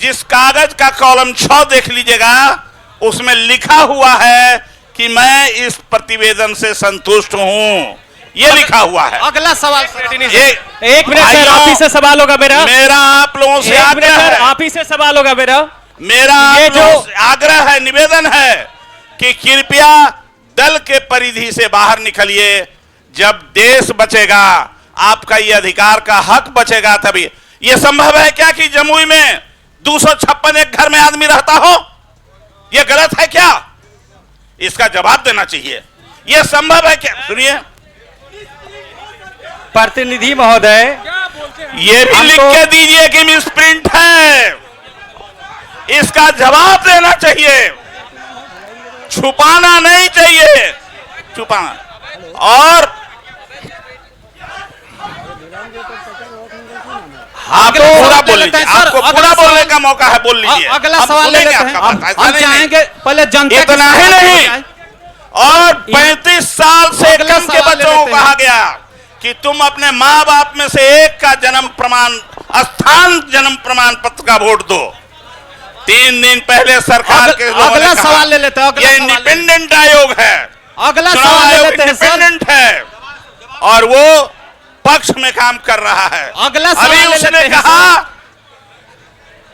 जिस कागज का कॉलम 6 देख लीजिएगा, उसमें लिखा हुआ है कि मैं इस प्रतिवेदन से संतुष्ट हूं। ये लिखा हुआ है। अगला सवाल एक मिनट सर, आप ही से सवाल होगा मेरा आप लोगों से आग्रह है, आप ही से सवाल होगा मेरा आप लोगों से आग्रह है, निवेदन है कि कृपया दल के परिधि से बाहर निकलिए। जब देश बचेगा, आपका ये अधिकार का हक बचेगा, तभी ये संभव है क्या कि जमुई में 256 एक घर में आदमी रहता हो? ये गलत है क्या? इसका जवाब देना चाहिए। ये संभव है क्या? सुनिए, प्रतिनिधि महोदय, ये भी लिख के दीजिए कि मिसप्रिंट है, इसका जवाब देना चाहिए, छुपाना नहीं चाहिए, छुपाना। और आपको पूरा बोल लीजिए, आपको पूरा बोलने का मौका है, बोल लीजिए। अगला सवाल ले लेते हैं। हम चाहेंगे पहले जनता इतना ही नहीं, और 35 साल से कम के बच्चों को कहा गया कि तुम अपने माँ बाप में से एक का जन्म प्रमाण पत्र का वोट दो। 3 दिन पहले सरकार के लोगों ने अगला कहा, सवाल ले लेते हैं। ये इंडिपेंडेंट आयोग है, अगला सवाल ले लेते हैं सर। इंडिपेंडेंट है और वो पक्ष में काम कर रहा है। अगला अभी सवाल उसने कहा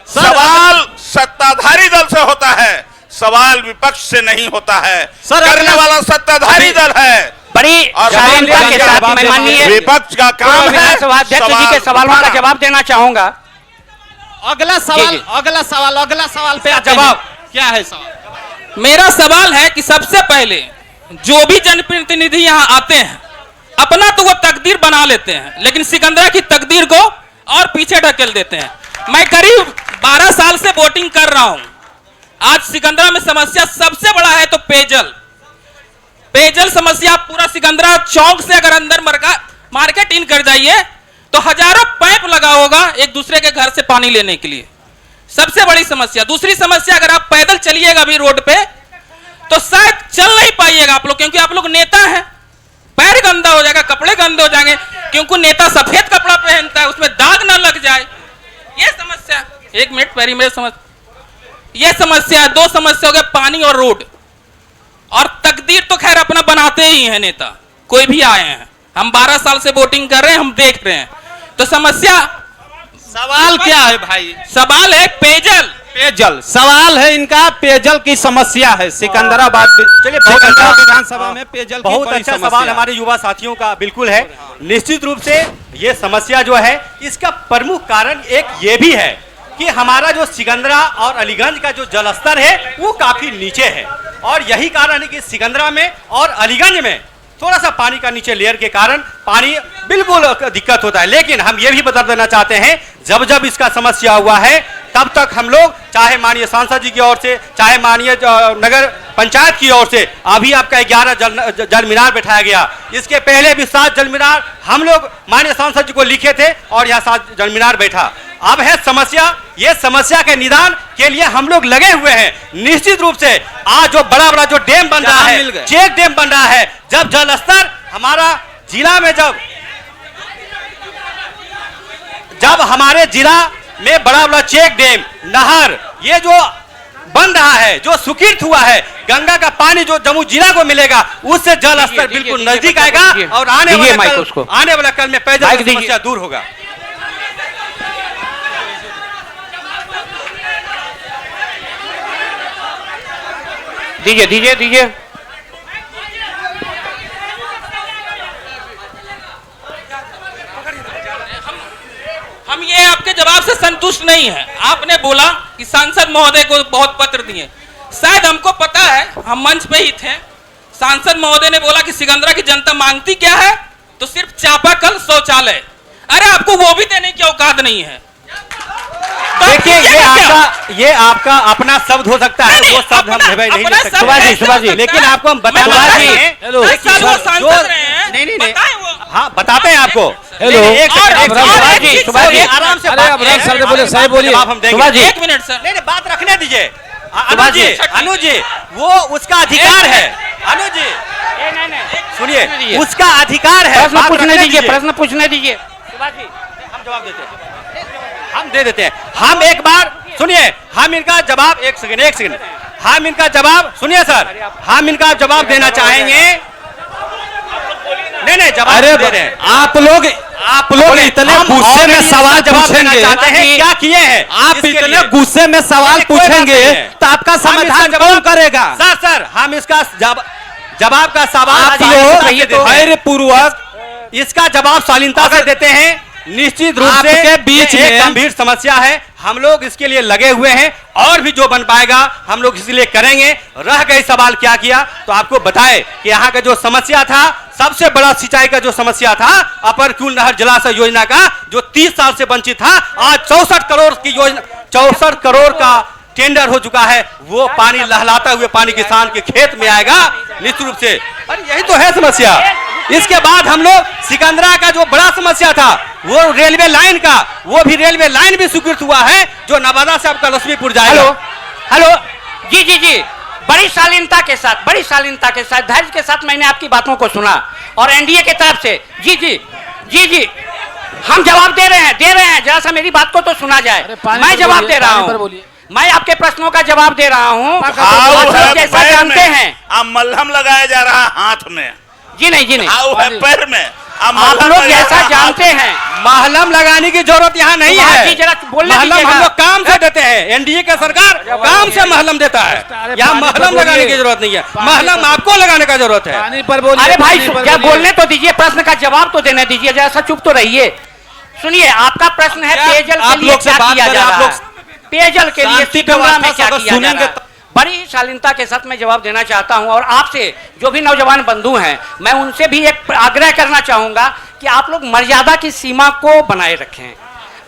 सवाल सत्ताधारी दल से होता है, सवाल विपक्ष से नहीं होता है। करने वाला सत्ताधारी दल है, बड़ी और के साथ मैं माननीय विपक्ष का काम है अध्यक्ष जी के सवालों का जवाब देना चाहूंगा। अगला सवाल पे जवाब क्या है? सवाल मेरा सवाल है कि सबसे पहले जो भी जनप्रतिनिधि यहाँ आते हैं, अपना तो वो तकदीर बना लेते हैं, लेकिन सिकंदरा की तकदीर को और पीछे ढकेल देते हैं। मैं करीब 12 साल से वोटिंग कर रहा हूं। आज सिकंदरा में समस्या सबसे बड़ा है तो पेयजल समस्या। पूरा सिकंदरा चौक से अगर अंदर मार्केट इन कर जाइए तो हजारों पाइप लगा होगा एक दूसरे के घर से पानी लेने के लिए, सबसे बड़ी समस्या। दूसरी समस्या, अगर आप पैदल चलिएगा अभी रोड पे तो शायद चल नहीं पाइएगा आप लोग, क्योंकि आप लोग नेता हैं। पैर गंदा हो जाएगा, कपड़े गंदे हो जाएंगे, क्योंकि नेता सफेद कपड़ा पहनता है, उसमें दाग ना लग जाए। ये समस्या, एक मिनट पहले मेरे समझ, ये समस्या, 2 समस्या हो गया, पानी और रोड। और तकदीर तो खैर अपना बनाते ही हैं नेता, कोई भी आए हैं। हम 12 साल से वोटिंग कर रहे हैं, हम देख रहे हैं। तो समस्या, सवाल क्या है भाई? सवाल है पेयजल सवाल है इनका, पेयजल की समस्या है सिकंदराबाद। चलिए, विधानसभा में पेयजल की बहुत अच्छा सवाल हमारे युवा साथियों का बिल्कुल है। निश्चित रूप से ये समस्या जो है, इसका प्रमुख कारण एक ये भी है कि हमारा जो सिकंदरा और अलीगंज का जो जलस्तर है वो काफी नीचे है, और यही कारण है कि सिकंदरा में और अलीगंज में थोड़ा सा पानी का नीचे लेयर के कारण पानी बिल्कुल दिक्कत होता है। लेकिन हम ये भी बता देना चाहते हैं, जब जब इसका समस्या हुआ है तब तक हम लोग, चाहे माननीय सांसद जी की ओर से, चाहे माननीय नगर पंचायत की ओर से, अभी आपका 11 जल मीनार बैठाया गया, इसके पहले भी 7 जल मीनार हम लोग माननीय सांसद जी को लिखे थे और यहाँ 7 जल मीनार बैठा। अब है समस्या, ये समस्या के निदान के लिए हम लोग लगे हुए हैं। निश्चित रूप से आज जो बड़ा जो डैम बन रहा है, चेक डैम बन रहा है, जब जल स्तर हमारा जिला में जब हमारे जिला में बड़ा चेक डैम, नहर, ये जो बन रहा है, जो स्वीकृत हुआ है, गंगा का पानी जो जम्मू जिला को मिलेगा, उससे जल स्तर बिल्कुल नजदीक आएगा और आने वाला कल में पेयजल की समस्या दूर होगा। दीजिए। हम ये आपके जवाब से संतुष्ट नहीं है। आपने बोला कि सांसद महोदय को बहुत पत्र दिए, शायद हमको पता है, हम मंच पे ही थे। सांसद महोदय ने बोला कि सिकंदरा की जनता मांगती क्या है, तो सिर्फ चापाकल, शौचालय। अरे आपको वो भी देने की औकात नहीं है। देखिए, ये आपका अपना शब्द हो सकता है, वो शब्द हम नहीं ले सकते सुभाष जी, लेकिन आपको हम बताना चाहिए। नहीं, हाँ बताते हैं आपको। आराम से बोलिए, आप हम देंगे। 1 मिनट सर, नहीं बात रखने दीजिए। अनुज जी, वो उसका अधिकार है। अनुज जी सुनिए, उसका अधिकार है। प्रश्न पूछने दीजिए। सुभाष जी, हम जवाब देते हैं, हम दे देते हैं। हम एक बार सुनिए, हम इनका जवाब, एक सेकंड, हम इनका जवाब सुनिए सर, हम इनका जवाब देना चाहेंगे। नहीं नहीं जवाब अरे दे रहे हैं। आप लोग इतने गुस्से में सवाल पूछेंगे, क्या किए हैं आप इतने गुस्से में सवाल पूछेंगे तो आपका समाधान कौन करेगा? सर हम इसका जवाब का सवाल आप लोग धैर्य पूर्वक इसका जवाब शालीनता से देते हैं। निश्चित रूप से आपके बीच में गंभीर समस्या है, हम लोग इसके लिए लगे हुए हैं और भी जो बन पाएगा हम लोग इसलिए करेंगे। रह गए सवाल क्या किया तो आपको बताए कि यहाँ का जो समस्या था, सबसे बड़ा सिंचाई का जो समस्या था अपर क्यूल नहर जलाशय योजना का, जो 30 साल से वंचित था, आज 64 करोड़ की योजना, 64 करोड़ का टेंडर हो चुका है। वो पानी लहलाता हुए पानी किसान के खेत में आएगा निश्चित रूप से। अरे यही तो है समस्या। इसके बाद हम लोग सिकंदरा का जो बड़ा समस्या था वो रेलवे लाइन का, वो भी रेलवे लाइन भी स्वीकृत हुआ है जो नवादा से आपका लक्ष्मीपुर जाएगा। हेलो जी जी जी, बड़ी शालीनता के साथ, बड़ी शालीनता के साथ, धैर्य के साथ मैंने आपकी बातों को सुना और एनडीए की तरफ से जी जी जी जी हम जवाब दे रहे हैं। जरा सा मेरी बात को तो सुना जाए। मैं जवाब दे रहा हूँ, मैं आपके प्रश्नों का जवाब दे रहा हूँ। जैसा जानते हैं आप मलहम लगाया जा रहा है हाथ में। जी नहीं है पैर में। आप लोग जैसा जानते हैं महलम लगाने की जरूरत यहाँ नहीं है। जरा बोलने महलम हम लोग काम से देते हैं, एनडीए का सरकार काम से महलम देता है। यहाँ महलम लगाने की जरूरत नहीं है, महलम आपको लगाने का जरूरत है। अरे भाई क्या बोलने तो दीजिए, प्रश्न का जवाब तो देने दीजिए, जरा सा चुप तो रहिए। सुनिए, आपका प्रश्न है पेयजल के लिए क्या किया जा रहा है, पेयजल के लिए सिकंदरा में क्या किया जा रहा है। बड़ी ही शालीनता के साथ मैं जवाब देना चाहता हूं और आपसे जो भी नौजवान बंधु हैं मैं उनसे भी एक आग्रह करना चाहूंगा कि आप लोग मर्यादा की सीमा को बनाए रखें,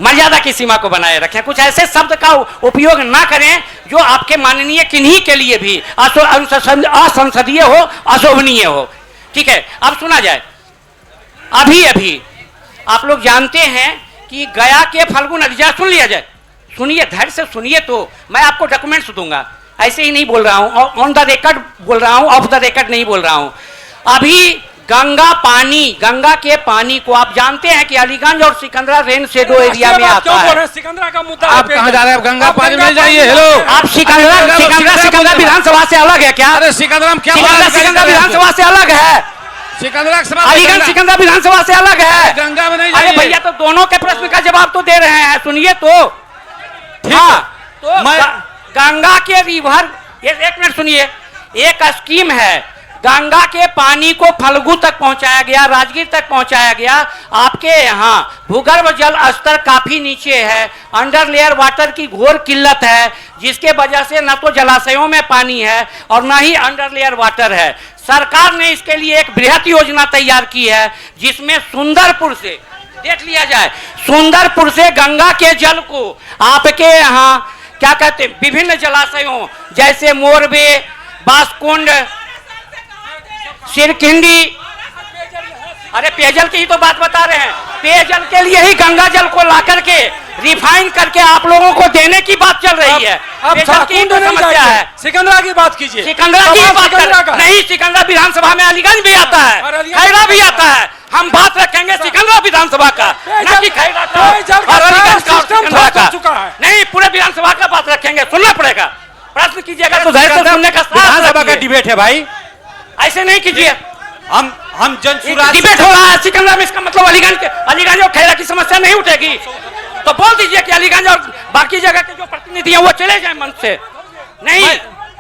मर्यादा की सीमा को बनाए रखें। कुछ ऐसे शब्द का उपयोग ना करें जो आपके माननीय किन्हीं के लिए भी असंसदीय हो, अशोभनीय हो। ठीक है, अब सुना जाए। अभी आप लोग जानते हैं कि गया के फल्गु नदी, सुन लिया जाए, सुनिए, धैर्य से सुनिए, तो मैं आपको डॉक्यूमेंट्स दूंगा, ऐसे ही नहीं बोल रहा हूं, ऑन द रिकॉर्ड बोल रहा हूं, ऑफ द रिकॉर्ड नहीं बोल रहा हूं। अभी गंगा के पानी को आप जानते हैं कि अलीगंज और सिकंदरा रेन शेडो एरिया में आता है। सिकंदरा का मुद्दा आप कहां जा रहे हैं? गंगा पानी मिल जाइए। हेलो, आप सिकंदरा विधानसभा से अलग है क्या? अरे सिकंदरा क्या, सिकंदरा विधानसभा से अलग है, अलीगंज सिकंदरा विधानसभा से अलग है। गंगा में नहीं अरे जाइए भैया, तो दोनों के प्रश्न का जवाब तो दे रहे हैं, सुनिए तो। हाँ, तो गंगा के रिवर, एक मिनट सुनिए, एक स्कीम है, गंगा के पानी को फल्गु तक पहुंचाया गया, राजगीर तक पहुंचाया गया। आपके यहाँ भूगर्भ जल स्तर काफी नीचे है, अंडर लेयर वाटर की घोर किल्लत है, जिसके वजह से न तो जलाशयों में पानी है और न ही अंडर लेयर वाटर है। सरकार ने इसके लिए एक बृहत योजना तैयार की है, जिसमें सुंदरपुर से, देख लिया जाए, सुंदरपुर से गंगा के जल को आपके यहाँ क्या कहते हैं, विभिन्न जलाशयों जैसे मोरबे, बासकुंड, सिरकिंडी, अरे पेयजल की ही तो बात बता रहे हैं, पेयजल के लिए ही गंगा जल को ला करके रिफाइन करके आप लोगों को देने की बात चल रही है। पेयजल की तो समस्या है। सिकंदरा की बात कीजिए, सिकंदरा की बात नहीं, सिकंदरा विधानसभा में अलीगंज भी आता है, खैरा भी आता है। हम बात रखेंगे सिकंदरा विधानसभा का, न कि खैरा का और अलीगंज का, सिकंदरा का नहीं, पूरे विधानसभा का बात रखेंगे। सुनना पड़ेगा, प्रश्न कीजिएगा तो धैर्य से सुनने का विधानसभा का डिबेट है भाई, ऐसे नहीं कीजिए। हम जनसुराज डिबेट हो रहा है सिकंदरा में, इसका मतलब अलीगंज और खैरा की समस्या नहीं उठेगी। तो बोल दीजिए कि अलीगंज और बाकी जगह के जो प्रतिनिधि हैं वो चले जाएं मंच से। नहीं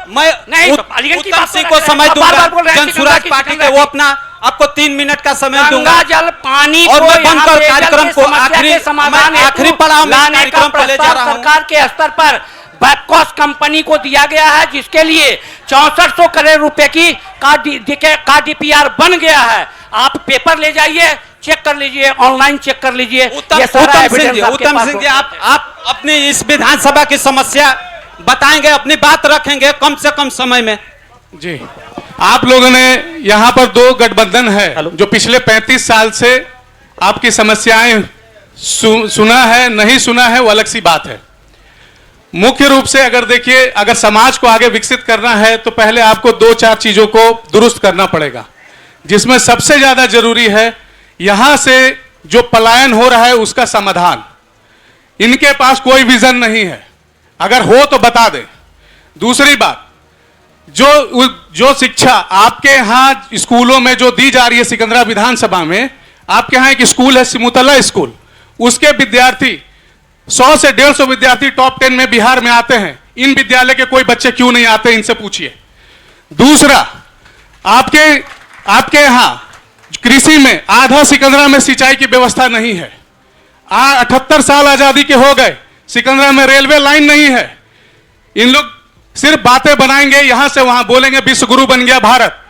मैं उत्तम सिंह को समय दूंगा, जनसुराज पार्टी के, वो अपना आपको 3 मिनट का समय दूंगा। गंगा जल पानी और को मैं बनकर कार्यक्रम को आखिरी पड़ाव में लाने का प्रस्ताव सरकार के स्तर पर बैपकॉस कंपनी को दिया गया है, जिसके लिए 6400 करोड़ रुपए की का डीपीआर बन गया है। आप पेपर ले जाइए, चेक कर लीजिए, ऑनलाइन चेक कर लीजिए। उत्तम सिंह जी, आप अपनी इस विधानसभा की समस्या बताएंगे, अपनी बात रखेंगे कम से कम समय में। जी, आप लोगों ने यहाँ पर 2 गठबंधन है जो पिछले 35 साल से आपकी समस्याएं सुना है, नहीं सुना है, वो अलग सी बात है। मुख्य रूप से अगर देखिए, अगर समाज को आगे विकसित करना है तो पहले आपको 2-4 चीजों को दुरुस्त करना पड़ेगा, जिसमें सबसे ज्यादा जरूरी है यहां से जो पलायन हो रहा है उसका समाधान। इनके पास कोई विजन नहीं है, अगर हो तो बता दें। दूसरी बात, जो शिक्षा आपके यहाँ स्कूलों में जो दी जा रही है सिकंदरा विधानसभा में, आपके यहाँ एक स्कूल है सिमुतला स्कूल, उसके विद्यार्थी 100 से 150 विद्यार्थी टॉप 10 में बिहार में आते हैं। इन विद्यालय के कोई बच्चे क्यों नहीं आते, इनसे पूछिए। दूसरा, आपके यहाँ कृषि में आधा सिकंदरा में सिंचाई की व्यवस्था नहीं है। 78 साल आजादी के हो गए, सिकंदरा में रेलवे लाइन नहीं है। इन लोग सिर्फ बातें बनाएंगे, यहां से वहां बोलेंगे विश्व गुरु बन गया भारत।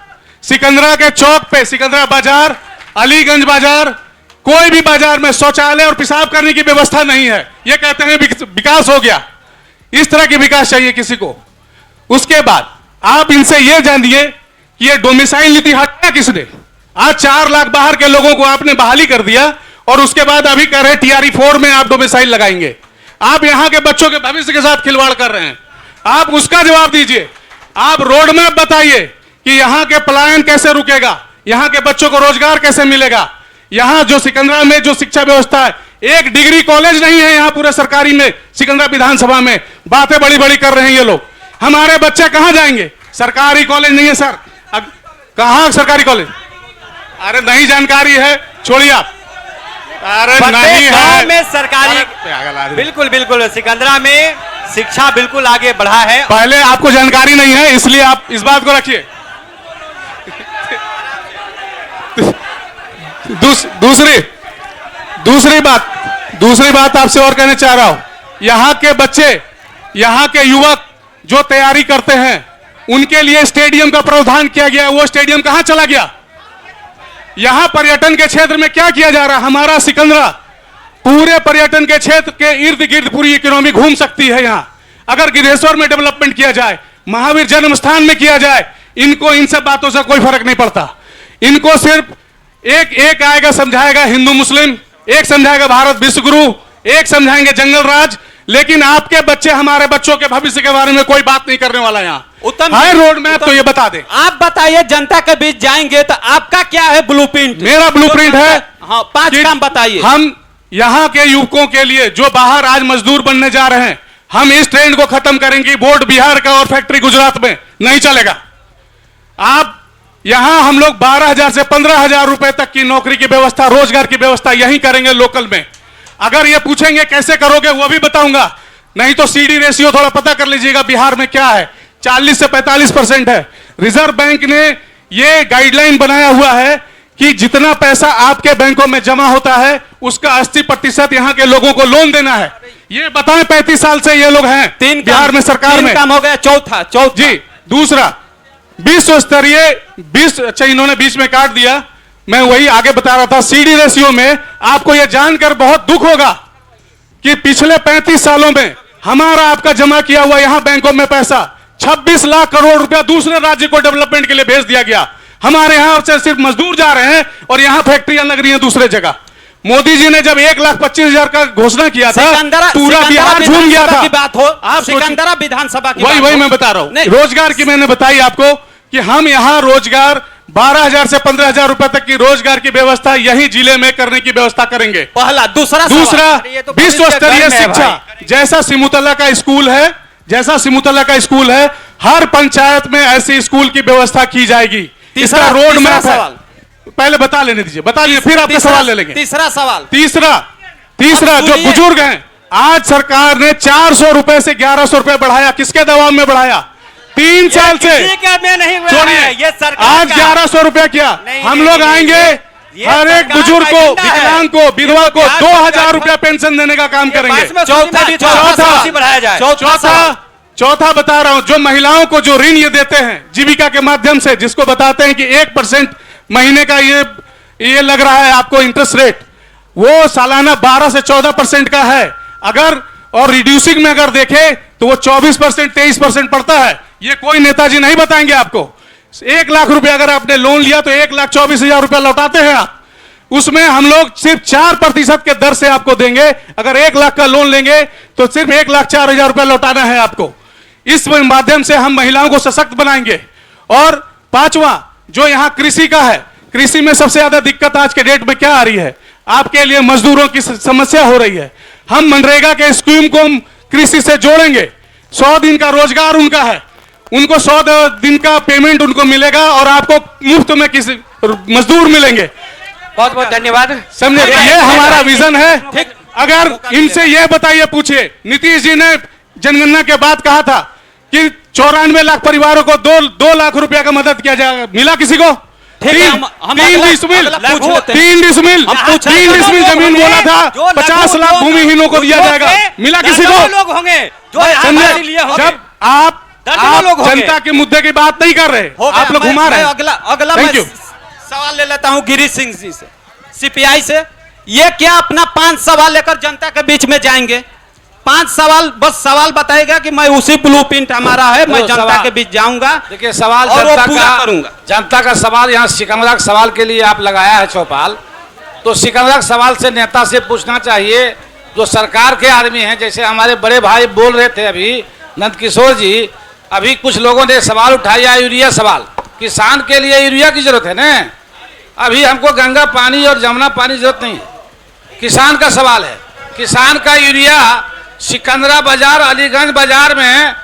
सिकंदरा के चौक पे, सिकंदरा बाजार, अलीगंज बाजार, कोई भी बाजार में शौचालय और पेशाब करने की व्यवस्था नहीं है। ये कहते हैं विकास हो गया। इस तरह की विकास चाहिए किसी को। उसके बाद आप इनसे ये जानिए कि ये डोमिसाइल नीति हटाया किसने। आज 4 लाख बाहर के लोगों को आपने बहाली कर दिया और उसके बाद अभी कह रहे TRE 4 में आप डोमिसाइल लगाएंगे। आप यहां के बच्चों के भविष्य के साथ खिलवाड़ कर रहे हैं। आप उसका जवाब दीजिए। आप रोड मैप बताइए कि यहां के पलायन कैसे रुकेगा, यहां के बच्चों को रोजगार कैसे मिलेगा। यहां जो सिकंदरा में जो शिक्षा व्यवस्था है, एक डिग्री कॉलेज नहीं है यहां पूरे सरकारी में। सिकंदरा विधानसभा में बातें बड़ी बड़ी कर रहे हैं ये लोग। हमारे बच्चे कहां जाएंगे? सरकारी कॉलेज नहीं है सर। कहां सरकारी कॉलेज? अरे नहीं जानकारी है, छोड़िए आप। अरे नहीं है में सरकारी, बिल्कुल बिल्कुल सिकंदरा में शिक्षा बिल्कुल आगे बढ़ा है। पहले आपको जानकारी नहीं है, इसलिए आप इस बात को रखिए। दूसरी बात आपसे और कहना चाह रहा हूं। यहां के बच्चे, यहां के युवक जो तैयारी करते हैं, उनके लिए स्टेडियम का प्रावधान किया गया है। वो स्टेडियम कहां चला गया? यहां पर्यटन के क्षेत्र में क्या किया जा रहा है? हमारा सिकंदरा पूरे पर्यटन के क्षेत्र के इर्द गिर्द पूरी इकोनॉमी घूम सकती है। यहां अगर गिद्धेश्वर में डेवलपमेंट किया जाए, महावीर जन्म स्थान में किया जाए, इनको इन सब बातों से कोई फर्क नहीं पड़ता। इनको सिर्फ एक आएगा समझाएगा हिंदू मुस्लिम, एक समझाएगा भारत विश्व गुरु, एक समझाएंगे जंगल राज। लेकिन आपके बच्चे, हमारे बच्चों के भविष्य के बारे में कोई बात नहीं करने वाला। यहाँ उत्तम है रोड मैप, तो ये बता दें। आप बताइए, जनता के बीच जाएंगे तो आपका क्या है ब्लूप्रिंट? मेरा ब्लूप्रिंट है, हाँ 5 काम बताइए। हम यहाँ के युवकों के लिए जो बाहर आज मजदूर बनने जा रहे हैं, हम इस ट्रेंड को खत्म करेंगे। बोर्ड बिहार का और फैक्ट्री गुजरात में नहीं चलेगा। आप यहां हम लोग 12,000 से 15,000 रुपए तक की नौकरी की व्यवस्था, रोजगार की व्यवस्था यहीं करेंगे लोकल में। अगर ये पूछेंगे कैसे करोगे, वो भी बताऊंगा। नहीं तो CD रेशियो थोड़ा पता कर लीजिएगा बिहार में क्या है, 40 से 45% है। रिजर्व बैंक ने ये गाइडलाइन बनाया हुआ है कि जितना पैसा आपके बैंकों में जमा होता है, उसका 80% यहां के लोगों को लोन देना है। ये बताएं, 35 साल से ये लोग हैं बिहार में सरकार में। काम हो गया। चौथा जी, दूसरा विश्व स्तरीय, अच्छा इन्होंने बीच में काट दिया, मैं वही आगे बता रहा था। CD रेशियो में आपको यह जानकर बहुत दुख होगा कि पिछले 35 सालों में हमारा आपका जमा किया हुआ यहां बैंकों में पैसा 26 लाख करोड़ रुपया दूसरे राज्य को डेवलपमेंट के लिए भेज दिया गया। हमारे यहां से सिर्फ मजदूर जा रहे हैं और यहां फैक्ट्रियां लग रही हैं दूसरे जगह। मोदी जी ने जब 1,25,000 का घोषणा किया था, पूरा बिहार झूम गया था। बात हो आप सिकंदरा विधानसभा की, वही मैं बता रहा हूं। रोजगार की मैंने बताई आपको कि हम यहां रोजगार 12,000 से 15,000 रुपए तक की रोजगार की व्यवस्था यही जिले में करने की व्यवस्था करेंगे। पहला। दूसरा विश्व स्तरीय शिक्षा, जैसा सिमुतला का स्कूल है, हर पंचायत में ऐसी स्कूल की व्यवस्था की जाएगी। इसका रोड मैप है। पहले बता लेने दीजिए, बता लीजिए, फिर आपका सवाल ले लेंगे। तीसरा जो बुजुर्ग हैं, आज सरकार ने 400 रुपए से 1100 रुपए बढ़ाया। किसके दबाव में बढ़ाया? 3 साल से छोड़िए, आज 1100 रुपया किया। हम लोग आएंगे, हर एक बुजुर्ग को, विकलांग को, विधवा को 2,000 रुपया पेंशन देने का काम करेंगे। चौथा बता रहा हूं, जो महिलाओं को जो ऋण ये देते हैं जीविका के माध्यम से, जिसको बताते हैं कि 1% महीने का ये लग रहा है आपको इंटरेस्ट रेट, वो सालाना 12 से 14% का है। अगर और रिड्यूसिंग में अगर देखे तो वो 24%, 23% पड़ता है। ये कोई नेताजी नहीं बताएंगे आपको। 1 लाख रुपया अगर आपने लोन लिया तो 1,24,000 रुपया लौटाते हैं आप। उसमें हम लोग सिर्फ 4% के दर से आपको देंगे। अगर 1 लाख का लोन लेंगे तो सिर्फ 1,04,000 रुपया लौटाना है आपको। इस माध्यम से हम महिलाओं को सशक्त बनाएंगे। और 5वां जो यहां कृषि का है, कृषि में सबसे ज्यादा दिक्कत आज के डेट में क्या आ रही है? आपके लिए मजदूरों की समस्या हो रही है। हम मनरेगा के स्कीम को हम कृषि से जोड़ेंगे। 100 दिन का रोजगार उनका है, उनको 100 दिन का पेमेंट उनको मिलेगा और आपको मुफ्त में किसी मजदूर मिलेंगे। बहुत बहुत धन्यवाद। समझे, ये हमारा विजन है। अगर इनसे ये बताइए, पूछिए, नीतीश जी ने जनगणना के बाद कहा था कि 94 लाख परिवारों को 2 लाख रुपया का मदद किया जाएगा, मिला किसी को? 3 डिसमिल जमीन बोला था 50 लाख भूमिहीनों को दिया जाएगा, मिला किसी को? लोग होंगे जब आप जनता के मुद्दे की बात नहीं कर रहे, आप लोग घुमा रहे हैं। अगला मैं सवाल ले लेता हूं गिरीश सिंह जी से, सीपीआई से। ये क्या अपना 5 सवाल लेकर जनता के बीच में जाएंगे? 5 सवाल, बस सवाल बताएगा कि मैं उसी ब्लूप्रिंट हमारा है, मैं जनता के बीच जाऊंगा। देखिए, सवाल और वो जनता पूरा का करूंगा। जनता का सवाल यहाँ सिकंदरा के सवाल के लिए आप लगाया है चौपाल, तो सिकंदरा के सवाल से नेता से पूछना चाहिए जो सरकार के आदमी हैं। जैसे हमारे बड़े भाई बोल रहे थे अभी, नंदकिशोर जी, अभी कुछ लोगों ने सवाल उठाया यूरिया सवाल। किसान के लिए यूरिया की जरूरत है ना, अभी हमको गंगा पानी और जमुना पानी जरूरत नहीं है, किसान का सवाल है। किसान का यूरिया सिकंदरा बाजार, अलीगंज बाजार में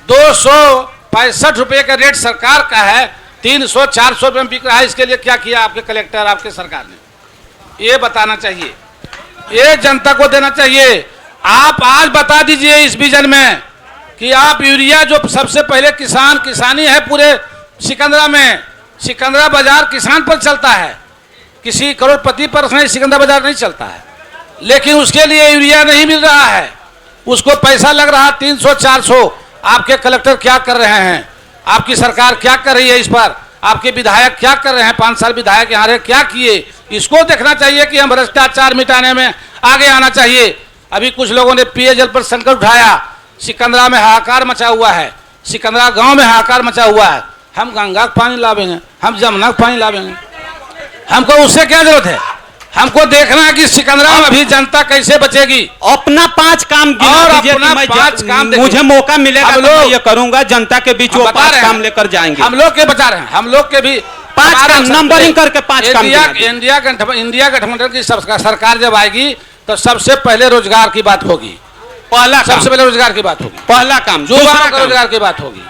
265 रुपए का रेट सरकार का है, 300-400 रुपये में बिक रहा है। इसके लिए क्या किया आपके कलेक्टर, आपके सरकार ने? ये बताना चाहिए, ये जनता को देना चाहिए। आप आज बता दीजिए इस विजन में कि आप यूरिया, जो सबसे पहले किसानी है पूरे सिकंदरा में, सिकंदरा बाजार किसान पर चलता है, किसी करोड़पति पर सिकंदरा बाजार नहीं चलता है, लेकिन उसके लिए यूरिया नहीं मिल रहा है, उसको पैसा लग रहा 300-400। आपके कलेक्टर क्या कर रहे हैं, आपकी सरकार क्या कर रही है इस पर, आपके विधायक क्या कर रहे हैं? 5 साल विधायक यहाँ रहे, क्या किए? इसको देखना चाहिए कि हम भ्रष्टाचार मिटाने में आगे आना चाहिए। अभी कुछ लोगों ने पेयजल पर संकट उठाया, सिकंदरा में हाहाकार मचा हुआ है, सिकंदरा गांव में हाहाकार मचा हुआ है। हम गंगा का पानी लावेंगे, हम जमुना का पानी लावेंगे, हमको उससे क्या जरूरत है? हमको देखना है कि सिकंदरा में अभी जनता कैसे बचेगी। अपना 5 काम और अपना 5 काम मुझे मौका मिलेगा तो मैं ये करूंगा, जनता के बीच वो 5 काम लेकर जाएंगे। हम लोग के बता रहे हैं, हम लोग के भी 5 काम नंबरिंग करके 5 काम। इंडिया गठबंधन की सरकार जब आएगी तो सबसे पहले रोजगार की बात होगी, सबसे पहले रोजगार की बात होगी, पहला काम। युवाओं का रोजगार की बात होगी।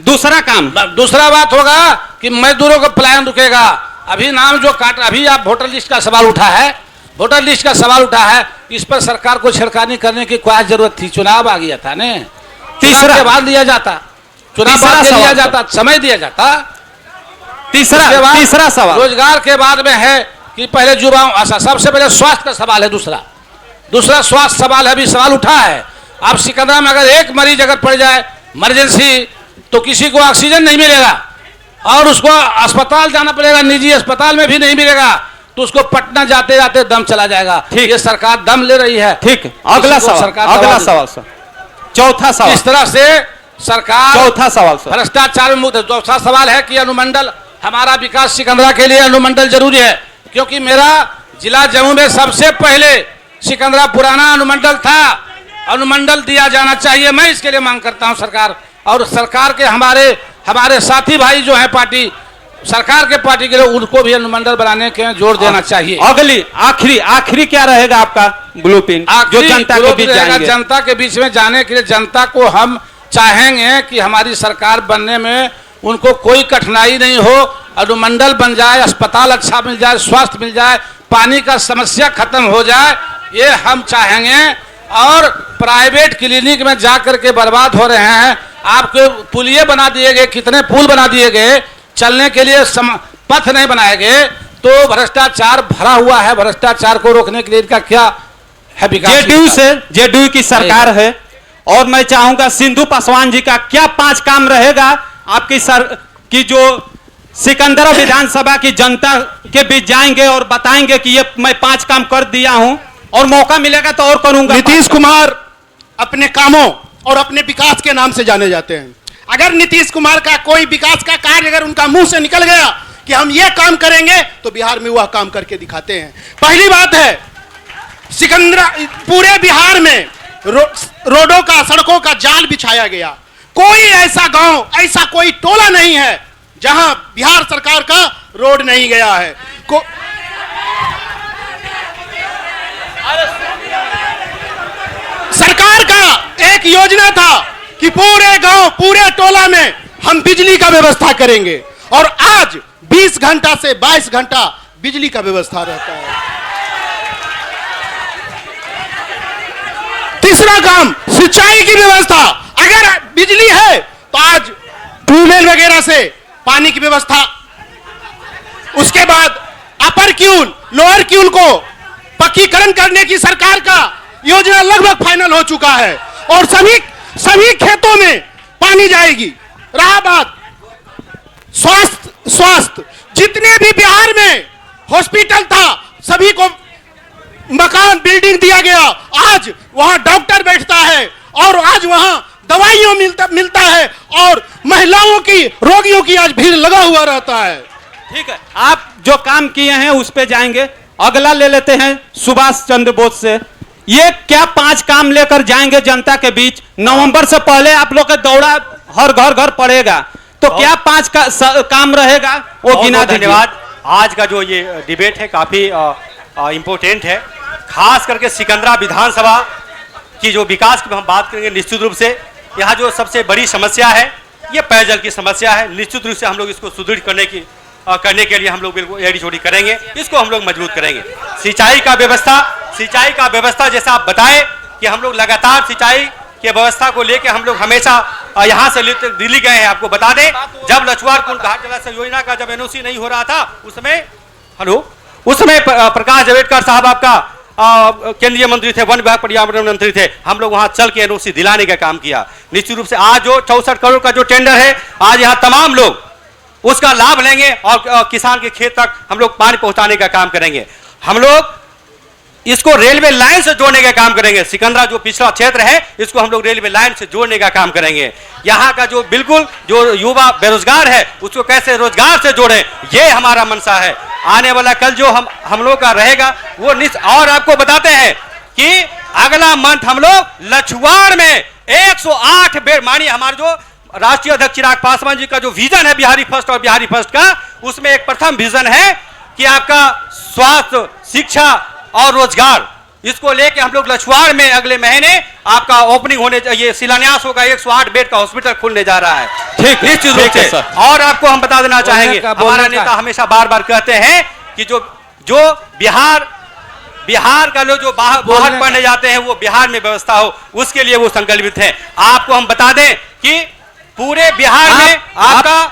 दूसरा काम, दूसरा बात होगा कि मजदूरों का पलायन रुकेगा। अभी नाम जो काट, अभी आप वोटर लिस्ट का सवाल उठा है, वोटर लिस्ट का सवाल उठा है, इस पर सरकार को छेड़खानी करने की क्या जरूरत थी? चुनाव आ गया था ने, तीसरा के बाद लिया जाता, चुनाव बाद लिया जाता, समय दिया जाता। तीसरा सवाल रोजगार के बाद में है कि पहले युवाओं, सबसे पहले स्वास्थ्य का सवाल है। दूसरा स्वास्थ्य सवाल है, अभी सवाल उठा है। आप सिकंदरा में अगर एक मरीज अगर पड़ जाए इमरजेंसी, तो किसी को ऑक्सीजन नहीं मिलेगा और उसको अस्पताल जाना पड़ेगा, निजी अस्पताल में भी नहीं मिलेगा, तो उसको पटना जाते जाते दम चला जाएगा। ठीक, ये सरकार दम ले रही है। ठीक, अगला सवाल सर, चौथा सवाल। इस तरह से सरकार, चौथा सवाल सर, भ्रष्टाचार में मुक्त। चौथा सवाल है कि अनुमंडल, हमारा विकास सिकंदरा के लिए अनुमंडल जरूरी है, क्योंकि मेरा जिला जम्मू में सबसे पहले सिकंदरा पुराना अनुमंडल था, अनुमंडल दिया जाना चाहिए। मैं इसके लिए मांग करता हूं सरकार और सरकार के हमारे साथी भाई जो है पार्टी, सरकार के पार्टी के लोग, उनको भी अनुमंडल बनाने के जोर देना चाहिए। अगली आखिरी क्या रहेगा आपका ब्लूप्रिंट जो जनता के बीच जाएंगे? जनता के बीच में जाने के लिए जनता को हम चाहेंगे कि हमारी सरकार बनने में उनको कोई कठिनाई नहीं हो, अनुमंडल बन जाए, अस्पताल अच्छा मिल जाए, स्वास्थ्य मिल जाए, पानी का समस्या खत्म हो जाए, ये हम चाहेंगे। और प्राइवेट क्लिनिक में जाकर के बर्बाद हो रहे हैं। आपके पुलिये बना दिए गए, कितने पुल बना दिए गए, चलने के लिए पथ नहीं बनाए गए, तो भ्रष्टाचार भरा हुआ है। भ्रष्टाचार को रोकने के लिए इनका क्या है विकास? जेडीयू की सरकार है और मैं चाहूंगा सिंधु पासवान जी का क्या 5 काम रहेगा आपकी की जो सिकंदरा विधानसभा की जनता के बीच जाएंगे और बताएंगे कि ये मैं 5 काम कर दिया हूं और मौका मिलेगा तो और करूंगा। नीतीश कुमार अपने कामों और अपने विकास के नाम से जाने जाते हैं। अगर नीतीश कुमार का कोई विकास का कार्य अगर उनका मुंह से निकल गया कि हम ये काम करेंगे, तो बिहार में वह काम करके दिखाते हैं। पहली बात है, सिकंदरा पूरे बिहार में रोडों का, सड़कों का जाल बिछाया गया। कोई ऐसा गांव, ऐसा कोई टोला नहीं है जहां बिहार सरकार का रोड नहीं गया है। सरकार का एक योजना था कि पूरे गांव, पूरे टोला में हम बिजली का व्यवस्था करेंगे। और आज 20 घंटा से 22 घंटा बिजली का व्यवस्था रहता है। तीसरा काम, सिंचाई की व्यवस्था। अगर बिजली है तो आज ट्यूबवेल वगैरह से पानी की व्यवस्था। उसके बाद अपर क्यूल, लोअर क्यूल को पक्कीकरण करने की सरकार का योजना लगभग फाइनल हो चुका है और सभी खेतों में पानी जाएगी। रहा बात स्वास्थ्य, जितने भी बिहार में हॉस्पिटल था सभी को मकान बिल्डिंग दिया गया। आज वहां डॉक्टर बैठता है और आज वहां दवाइयों मिलता है और महिलाओं की, रोगियों की आज भीड़ लगा हुआ रहता है। ठीक है, आप जो काम किए हैं उस पे जाएंगे। अगला ले लेते हैं सुभाष चंद्र बोस से। ये क्या 5 काम लेकर जाएंगे जनता के बीच? नवंबर से पहले आप लोग का दौड़ा हर घर पड़ेगा, तो क्या 5 काम रहेगा वो गिना दीजिए। धन्यवाद। आज का जो ये डिबेट है काफी इंपोर्टेंट है, खास करके सिकंदरा विधानसभा की जो विकास की हम बात करेंगे। निश्चित रूप से यहाँ जो सबसे बड़ी समस्या है ये पेयजल की समस्या है। निश्चित रूप से हम लोग इसको सुदृढ़ करने के लिए हम लोग बिल्कुल एड़ी चोटी करेंगे, इसको हम लोग मजबूत करेंगे। सिंचाई का व्यवस्था जैसा आप बताएं कि हम लोग लगातार सिंचाई की व्यवस्था को लेकर हम लोग हमेशा यहाँ से दिल्ली गए हैं। आपको बता दें, जब लछुआर कुंड घाट जलाशय योजना का जब एनओसी नहीं हो रहा था उस समय प्रकाश जावड़ेकर साहब आपका केंद्रीय मंत्री थे, वन विभाग पर्यावरण मंत्री थे। हम लोग वहां चल के एनओसी दिलाने का काम किया। निश्चित रूप से आज जो 64 करोड़ का जो टेंडर है, आज यहाँ तमाम लोग उसका लाभ लेंगे और किसान के खेत तक हम लोग पानी पहुंचाने का काम करेंगे। हम लोग इसको रेलवे लाइन से जोड़ने का काम करेंगे। सिकंदरा जो पिछड़ा क्षेत्र है इसको हम लोग रेलवे लाइन से जोड़ने का काम करेंगे। यहाँ का जो बिल्कुल जो युवा बेरोजगार है उसको कैसे रोजगार से जोड़ें, ये हमारा मनसा है। आने वाला कल जो हम लोग का रहेगा वो और आपको बताते हैं कि अगला मंथ हम लोग लछुआर में 108 बेड, मानिए हमारे जो राष्ट्रीय अध्यक्ष चिराग पासवान जी का जो विजन है बिहारी फर्स्ट और बिहारी फर्स्ट का, उसमें एक प्रथम विजन है कि आपका स्वास्थ्य, शिक्षा और रोजगार, इसको लेके हम लोग लछुआर में अगले महीने आपका ओपनिंग होने चाहिए, शिलान्यास होगा। 108 बेड का हॉस्पिटल खुलने जा रहा है। ठीक, निश्चित रूप से। और आपको हम बता देना चाहेंगे, हमारा नेता हमेशा बार बार कहते हैं कि जो बिहार का लोग जो बाहर पढ़ने जाते हैं वो बिहार में व्यवस्था हो, उसके लिए वो संकल्पित है। आपको हम बता दें कि पूरे बिहार में आपका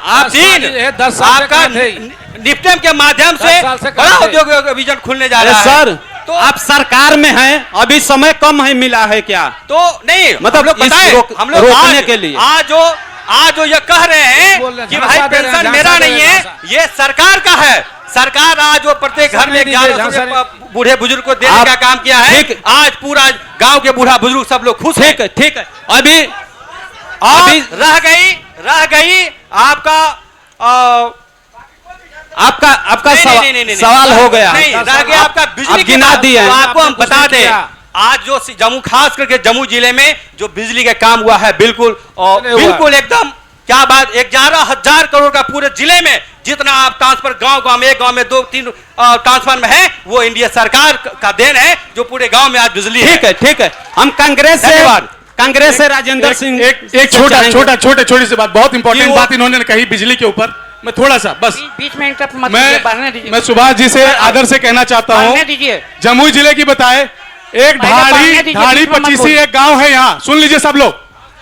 निफ्टम के माध्यम से बड़ा उद्योग विजन खुलने जा रहा है। सर, तो आप सरकार में हैं, अभी समय कम है मिला है क्या? तो नहीं, मतलब हम लोग रोकने के लिए आज जो ये कह रहे हैं कि भाई पेंशन मेरा नहीं है, ये सरकार का है। सरकार आज जो प्रत्येक घर में 1100 बूढ़े बुजुर्ग को देने का काम किया है। आज पूरा गांव के बूढ़ा बुजुर्ग सब लोग खुश हैं। ठीक है। अभी रह गई आपका सवाल हो गया। नहीं, रह गया आपका बिजली गिना दिया। तो आपको हम बता दें, आज जो जम्मू, खास करके जम्मू जिले में जो बिजली का काम हुआ है, बिल्कुल एकदम क्या बात, 11,000 करोड़ का पूरे जिले में जितना आप ट्रांसफर गांव में, एक गांव में 2-3 ट्रांसफार्मर में है, वो इंडिया सरकार का देन है जो पूरे गांव में आज बिजली है। ठीक है। हम कांग्रेस से राजेंद्र सिंह एक छोटी सी बात, बहुत इंपॉर्टेंट बात इन्होंने कही बिजली के ऊपर। मैं थोड़ा सा बस बीच में मैं सुभाष जी से आदर से कहना चाहता हूँ, जमुई जिले की बताए, एक ढाड़ी 25 एक गांव है यहाँ, सुन लीजिए सब लोग।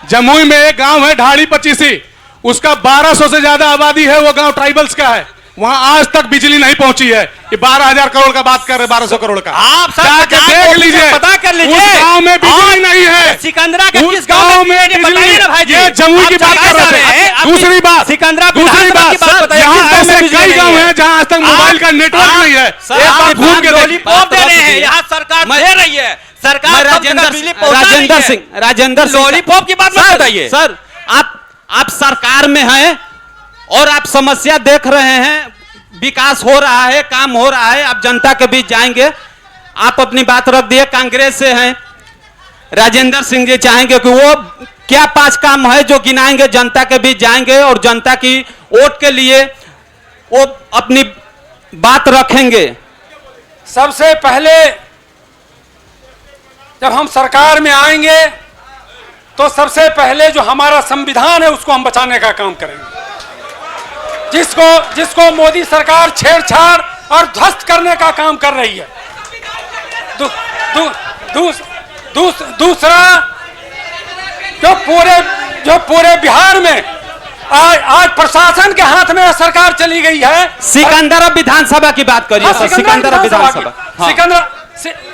जमुई में एक गांव है ढाड़ी 25, उसका 1200 से ज्यादा आबादी है, वो गांव ट्राइबल्स का है। वहां आज तक बिजली नहीं पहुंची है। ये 12,000 करोड़ का बात कर रहे, 1200 करोड़ का। आप देख लीजिए, पता कर लीजिए, उस गांव में बिजली नहीं है। सिकंदरा के किस गांव में बिजली, ये जमुई की बात कर रहे थे। दूसरी बात, यहाँ ऐसे कई गांव हैं जहाँ आज तक मोबाइल का नेटवर्क नहीं है। एक बार घूम के लॉलीपॉप दे रहे हैं, यहाँ सरकार दे रही है। सरकार राजेंद्र लॉलीपॉप की बात मत बताइए। सर, आप सरकार में हैं और आप समस्या देख रहे हैं, विकास हो रहा है, काम हो रहा है, आप जनता के बीच जाएंगे। आप अपनी बात रख दिए, कांग्रेस से हैं, राजेंद्र सिंह जी चाहेंगे कि वो क्या 5 काम है जो गिनाएंगे, जनता के बीच जाएंगे और जनता की वोट के लिए वो अपनी बात रखेंगे। सबसे पहले जब हम सरकार में आएंगे तो सबसे पहले जो हमारा संविधान है उसको हम बचाने का काम करेंगे। जिसको मोदी सरकार छेड़छाड़ और ध्वस्त करने का काम कर रही है। दूसरा जो पूरे बिहार में आज प्रशासन के हाथ में सरकार चली गई है। सिकंदरा विधानसभा की बात करिए सर, सिकंदरा विधानसभा,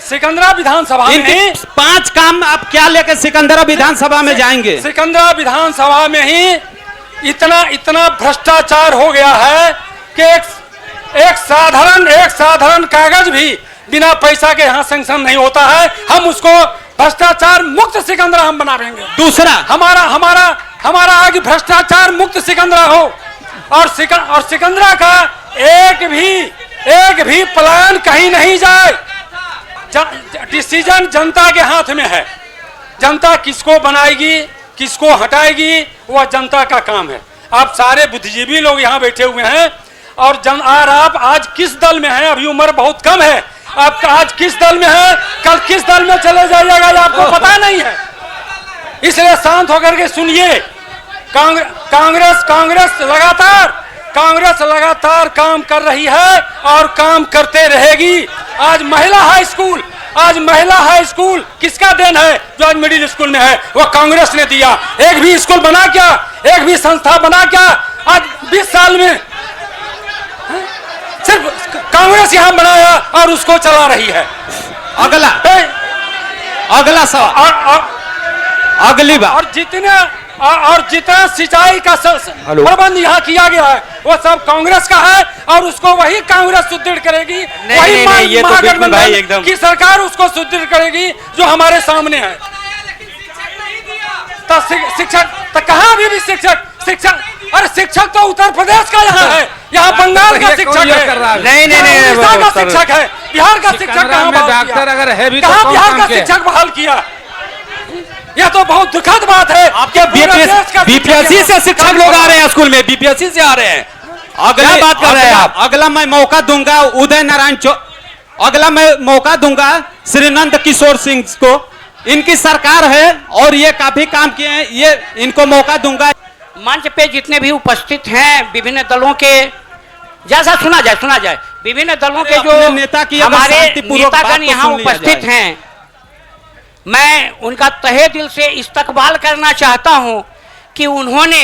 सिकंदरा विधानसभा में 5 काम आप क्या लेकर सिकंदरा विधानसभा में जाएंगे? सिकंदरा विधानसभा में ही इतना भ्रष्टाचार हो गया है कि एक साधारण कागज भी बिना पैसा के यहाँ सैंक्शन नहीं होता है। हम उसको भ्रष्टाचार मुक्त सिकंदरा हम बना देंगे। दूसरा हमारा आगे भ्रष्टाचार मुक्त सिकंदरा हो और सिकंदरा का एक भी प्लान कहीं नहीं जाए। डिसीजन जनता के हाथ में है। जनता किसको बनाएगी किसको हटाएगी वह जनता का काम है। आप सारे बुद्धिजीवी लोग यहाँ बैठे हुए हैं और आप आज किस दल में हैं? अभी उम्र बहुत कम है आपका। आज किस दल में है, कल किस दल में चले जाइएगा ये आपको पता नहीं है। इसलिए शांत होकर के सुनिए। कांग्रेस लगातार काम कर रही है और काम करते रहेगी। आज महिला हाई स्कूल किसका देन है? जो आज मिडिल स्कूल में है वो कांग्रेस ने दिया। एक भी स्कूल बना क्या? एक भी संस्था बना क्या? आज 20 साल में सिर्फ कांग्रेस यहाँ बनाया और उसको चला रही है। अगला सवाल, अगली बात। और जितना सिंचाई का प्रबंध यहाँ किया गया है वो सब कांग्रेस का है और उसको वही कांग्रेस सुदृढ़ करेगी। वही महागठबंधन की सरकार उसको सुदृढ़ करेगी जो हमारे सामने है। तो शिक्षक तो कहाँ भी शिक्षक अरे शिक्षक तो उत्तर प्रदेश का यहाँ है, यहाँ बंगाल का शिक्षक है, नहीं का शिक्षक है, बिहार का शिक्षक कहाँ बिहार का शिक्षक बहाल किया? यह तो बहुत दुखद बात है। आपके बीपीएससी से शिक्षक लोग आ रहे हैं स्कूल में, बीपीएससी से आ रहे हैं। अगला बात कर रहे हैं आप। अगला मैं मौका दूंगा उदय नारायण अगला मैं मौका दूंगा श्री नंद किशोर सिंह को। इनकी सरकार है और ये काफी काम किए हैं, ये इनको मौका दूंगा। मंच पे जितने भी उपस्थित हैं विभिन्न दलों के, जैसा सुना जाए विभिन्न दलों के जो हमारे नेतागण यहाँ उपस्थित हैं, मैं उनका तहे दिल से इस्तकबाल करना चाहता हूं कि उन्होंने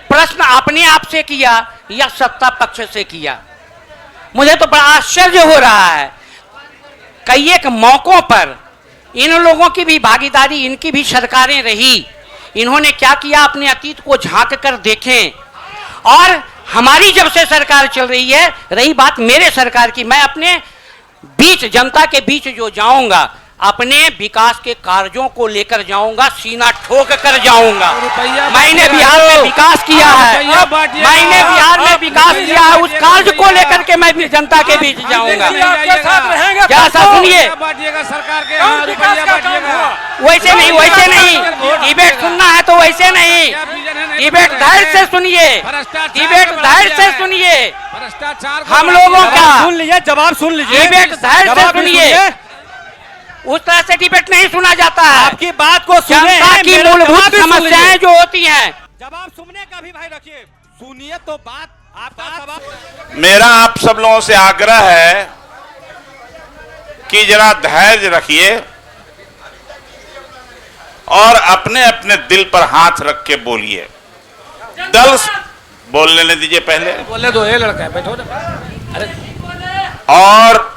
प्रश्न अपने आप से किया या सत्ता पक्ष से किया। मुझे तो बड़ा आश्चर्य हो रहा है। कई एक मौकों पर इन लोगों की भी भागीदारी, इनकी भी सरकारें रही। इन्होंने क्या किया अपने अतीत को झांक कर देखें। और हमारी जब से सरकार चल रही है, रही बात मेरे सरकार की, मैं अपने बीच जनता के बीच जो जाऊंगा अपने विकास के कार्यों को लेकर जाऊंगा, सीना ठोक कर जाऊंगा। मैंने बिहार में विकास किया है, उस कार्य को लेकर के मैं भी जनता के बीच जाऊंगा। जैसा सुनिए, वैसे नहीं डिबेट सुनना है तो वैसे नहीं, डिबेट धैर्य से सुनिए, हम लोगों का सुन लीजिए, जवाब सुन लीजिए, डिबेट धैर्य से सुनिए। उस तरह से डिबेट नहीं सुना जाता है। आपकी बात को जनता की मूलभूत समस्याएं जो होती हैं, जवाब सुनने का भी भाई रखिए, सुनिए तो बात आपका सवाल। मेरा आप सब लोगों से आग्रह है कि जरा धैर्य रखिए और अपने अपने दिल पर हाथ रख के बोलिए। दल बोल लेने दीजिए पहले, बोले दो, ये लड़का है, बैठो ना। अरे और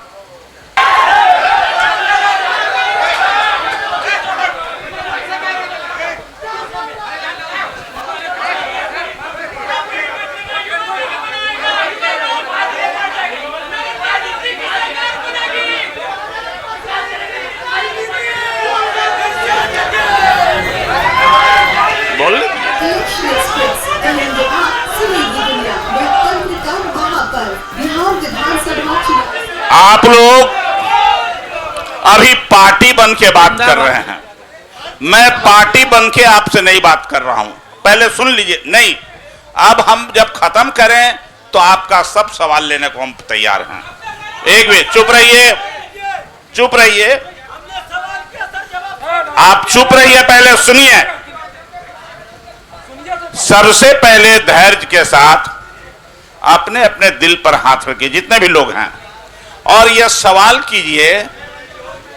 आप लोग अभी पार्टी बन के बात कर रहे हैं। मैं पार्टी बन के आपसे नहीं बात कर रहा हूं, पहले सुन लीजिए। नहीं, अब हम जब खत्म करें तो आपका सब सवाल लेने को हम तैयार हैं। एक मिनट चुप रहिए, आप चुप रहिए, पहले सुनिए। सबसे पहले धैर्य के साथ अपने अपने दिल पर हाथ रखिए, जितने भी लोग हैं, और यह सवाल कीजिए,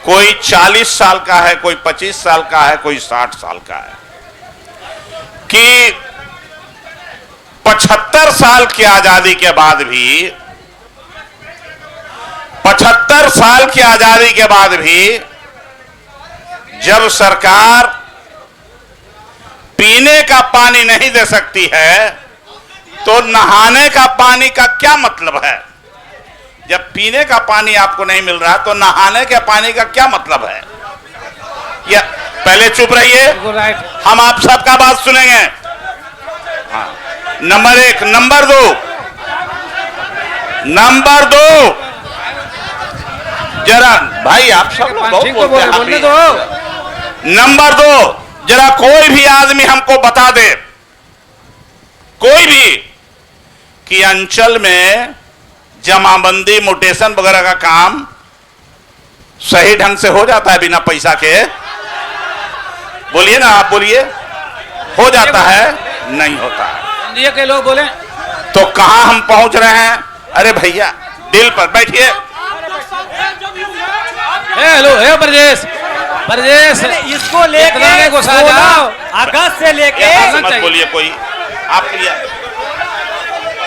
कोई 40 साल का है, कोई 25 साल का है, कोई 60 साल का है, कि 75 साल की आजादी के बाद भी 75 साल की आजादी के बाद भी जब सरकार पीने का पानी नहीं दे सकती है तो नहाने का पानी का क्या मतलब है? जब पीने का पानी आपको नहीं मिल रहा तो नहाने के पानी का क्या मतलब है? या पहले चुप रहिए, हम आप सबका बात सुनेंगे। हाँ। नंबर 1, नंबर 2 जरा भाई आप सब लोग बहुत बोलते हैं। नंबर 2, जरा कोई भी आदमी हमको बता दे, कोई भी, कि अंचल में जमाबंदी म्यूटेशन वगैरह का काम सही ढंग से हो जाता है बिना पैसा के? बोलिए ना, आप बोलिए, हो जाता है? नहीं होता है। इंडिया के लोग बोले तो कहां हम पहुंच रहे हैं? अरे भैया दिल पर बैठिए। हेलो हे ब्रजेश इसको लेके को जाओ अगस्त से लेके मत बोलिए कोई,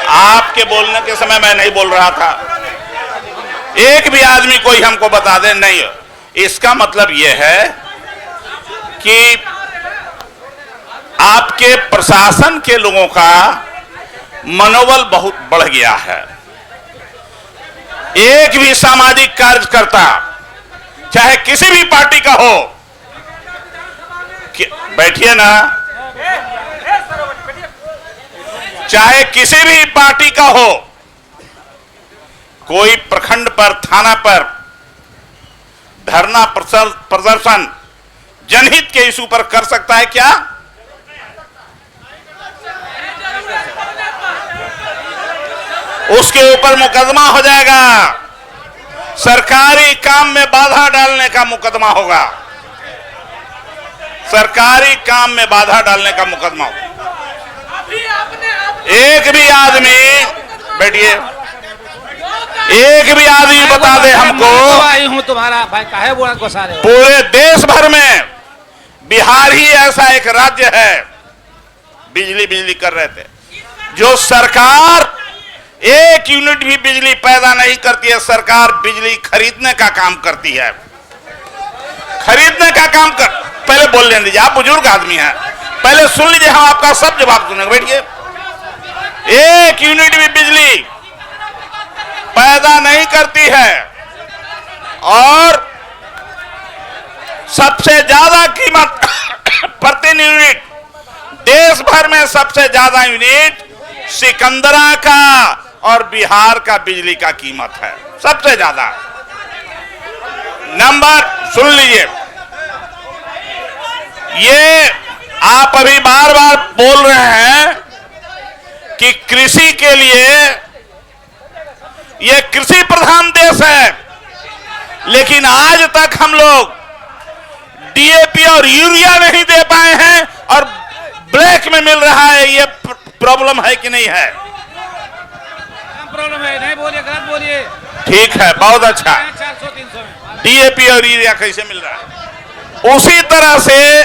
आपके बोलने के समय मैं नहीं बोल रहा था। एक भी आदमी कोई हमको बता दे नहीं। इसका मतलब यह है कि आपके प्रशासन के लोगों का मनोबल बहुत बढ़ गया है। एक भी सामाजिक कार्यकर्ता चाहे किसी भी पार्टी का हो, बैठिए ना, चाहे किसी भी पार्टी का हो, कोई प्रखंड पर, थाना पर धरना प्रदर्शन जनहित के इशू पर कर सकता है क्या? उसके ऊपर मुकदमा हो जाएगा, सरकारी काम में बाधा डालने का मुकदमा होगा, सरकारी काम में बाधा डालने का मुकदमा होगा। एक भी आदमी, बैठिए, एक भी आदमी बता दे हमको, आई हूं तुम्हारा भाई काहे बोला को सारे पूरे देश भर में बिहार ही ऐसा एक राज्य है, बिजली कर रहे थे, जो सरकार 1 यूनिट भी बिजली पैदा नहीं करती है। सरकार बिजली खरीदने का काम करती है, खरीदने का काम कर। पहले बोल लेने दीजिए, आप बुजुर्ग आदमी हैं, पहले सुन लीजिए, हम आपका सब जवाब सुनेंगे। बैठिए। 1 यूनिट भी बिजली पैदा नहीं करती है और सबसे ज्यादा कीमत प्रति यूनिट, देश भर में सबसे ज्यादा यूनिट सिकंदरा का और बिहार का बिजली का कीमत है, सबसे ज्यादा। नंबर सुन लीजिए, ये आप अभी बार बार बोल रहे हैं कि कृषि के लिए ये कृषि प्रधान देश है, लेकिन आज तक हम लोग डीएपी और यूरिया नहीं दे पाए हैं और ब्लैक में मिल रहा है। ये प्रॉब्लम है कि नहीं है? प्रॉब्लम है, नहीं बोलिए, गलत बोलिए। ठीक है, बहुत अच्छा। 400-300 में डीएपी और यूरिया कैसे मिल रहा है? उसी तरह से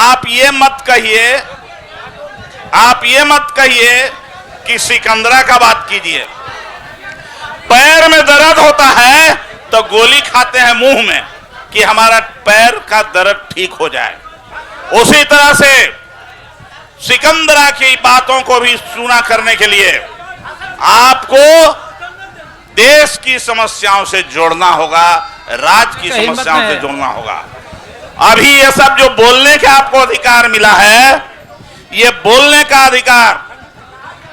आप ये मत कहिए कि सिकंदरा का बात कीजिए। पैर में दर्द होता है तो गोली खाते हैं मुंह में कि हमारा पैर का दर्द ठीक हो जाए। उसी तरह से सिकंदरा की बातों को भी सुना करने के लिए आपको देश की समस्याओं से जोड़ना होगा, राज्य की समस्याओं से जोड़ना होगा। अभी ये सब जो बोलने का आपको अधिकार मिला है, ये बोलने का अधिकार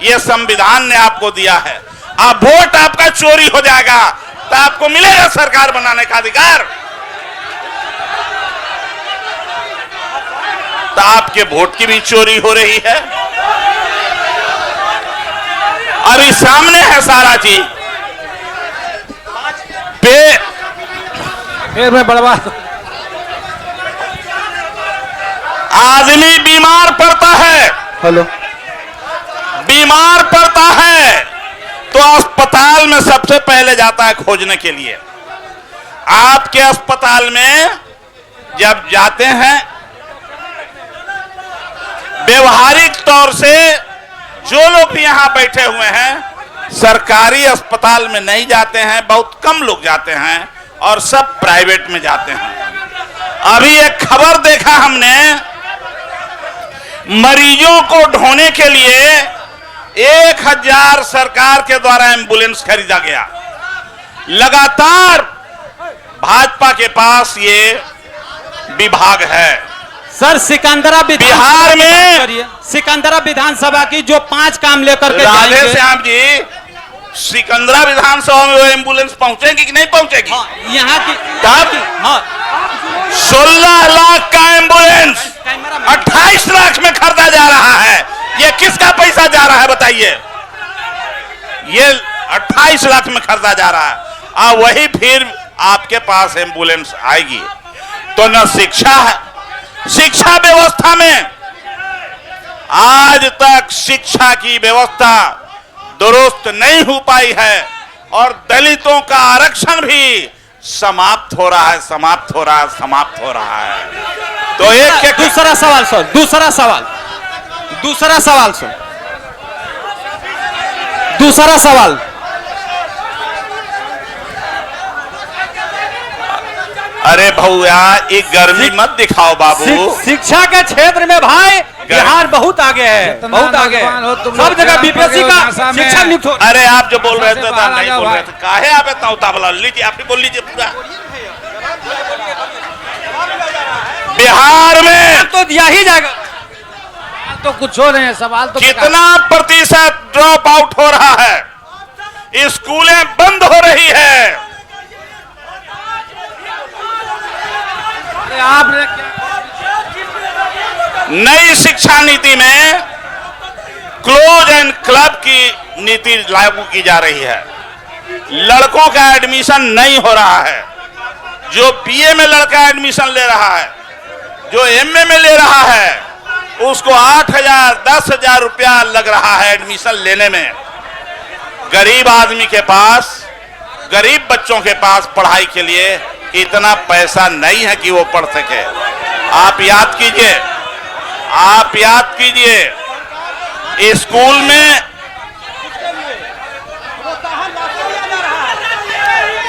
ये संविधान ने आपको दिया है। अब वोट आपका चोरी हो जाएगा तो आपको मिलेगा सरकार बनाने का अधिकार? तो आपके वोट की भी चोरी हो रही है। अभी सामने है सारा चीज, फिर मैं बर्बाद। आदमी बीमार पड़ता है हेलो। बीमार पड़ता है तो अस्पताल में सबसे पहले जाता है खोजने के लिए। आपके अस्पताल में जब जाते हैं, व्यवहारिक तौर से जो लोग भी यहां बैठे हुए हैं सरकारी अस्पताल में नहीं जाते हैं, बहुत कम लोग जाते हैं और सब प्राइवेट में जाते हैं। अभी एक खबर देखा हमने, मरीजों को ढोने के लिए 1000 सरकार के द्वारा एम्बुलेंस खरीदा गया। लगातार भाजपा के पास ये विभाग है। सर सिकंदरा बिहार में सिकंदरा विधानसभा की जो 5 काम लेकर के राधे जाएंगे। श्याम जी, सिकंदरा विधानसभा में वो एम्बुलेंस पहुंचेगी कि नहीं पहुंचेगी? यहाँ की हाँ 16 लाख का एम्बुलेंस 28 लाख में खरीदा जा रहा है। ये किसका पैसा जा रहा है बताइए? ये 28 लाख में खरीदा जा रहा है। वही फिर आपके पास एम्बुलेंस आएगी तो न शिक्षा है, शिक्षा व्यवस्था में आज तक शिक्षा की व्यवस्था दुरुस्त नहीं हो पाई है और दलितों का आरक्षण भी समाप्त हो रहा है, समाप्त हो रहा है, समाप्त हो रहा है। तो एक दूसरा सवाल सुन, दूसरा सवाल सुन, दूसरा सवाल। अरे भैया ये गर्मी मत दिखाओ बाबू। शिक्षा के क्षेत्र में भाई बिहार बहुत आगे है, बहुत आगे है। सब जगह बीपीएससी का शिक्षा नियुक्त हो। अरे आप जो बोल रहे थे नहीं बोल रहे थे, काहे आप इतना उतावला? लीजिए, आप ही बोल लीजिए पूरा। बिहार में तो दिया ही जाएगा, तो कुछ हो रहे हैं सवाल तो कितना प्रतिशत ड्रॉप आउट हो रहा है? स्कूलें बंद हो रही है। आपने नई शिक्षा नीति में क्लोज एंड क्लब की नीति लागू की जा रही है। लड़कों का एडमिशन नहीं हो रहा है। जो बीए में लड़का एडमिशन ले रहा है, जो एमए में ले रहा है, उसको 8,000 10,000 रुपया लग रहा है एडमिशन लेने में। गरीब आदमी के पास, गरीब बच्चों के पास पढ़ाई के लिए इतना पैसा नहीं है कि वो पढ़ सके। आप याद कीजिए, आप याद कीजिए, स्कूल में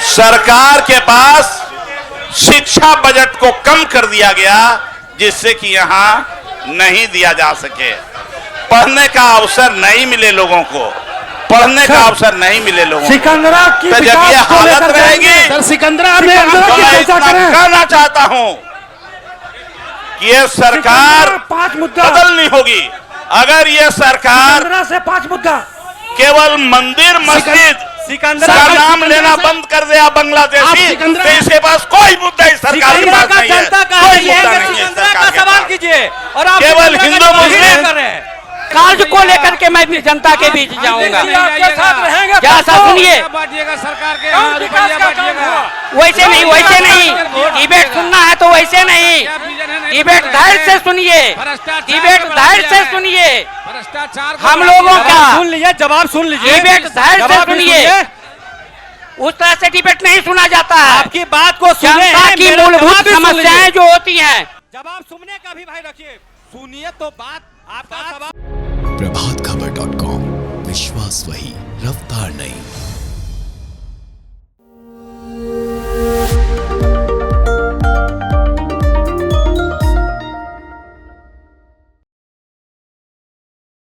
सरकार के पास शिक्षा बजट को कम कर दिया गया जिससे कि यहां नहीं दिया जा सके। पढ़ने का अवसर नहीं मिले लोगों को, पढ़ने का अवसर नहीं मिले लोगों को। सिकंदरा की तो जब ये हालत रहेगी सर, सिकंदरा में तो मैं इतना कहना चाहता हूं कि ये सरकार 5 मुद्दा बदलनी होगी। अगर ये सरकार से 5 मुद्दा केवल मंदिर मस्जिद का नाम लेना बंद कर दिया बांग्लादेशी, तो इसके पास कोई मुद्दा इस सरकार के पास नहीं है। कोई मुद्दा नहीं है सरकार के पास। कीजिए और आप केवल हिंदू मुस्लिम कार्य को लेकर के मैं भी जनता के बीच जाऊंगा। क्या ऐसा सुनिए, सरकार के वैसे नहीं, वैसे नहीं, डिबेट सुनना है तो वैसे नहीं, डिबेट धैर्य से सुनिए, डिबेट धैर्य से सुनिए। हम लोगों का सुन लीजिए, जवाब सुन लीजिए, डिबेट धैर्य से सुनिए। उस तरह से डिबेट नहीं सुना जाता है। आपकी बात को सुने, जनता की मूलभूत समस्याएं जो होती हैं, जवाब सुनने का भी भाई रखिए, सुनिए तो बात आपका सवाल। प्रभातखबर.com, विश्वास वही, रफ्तार नहीं।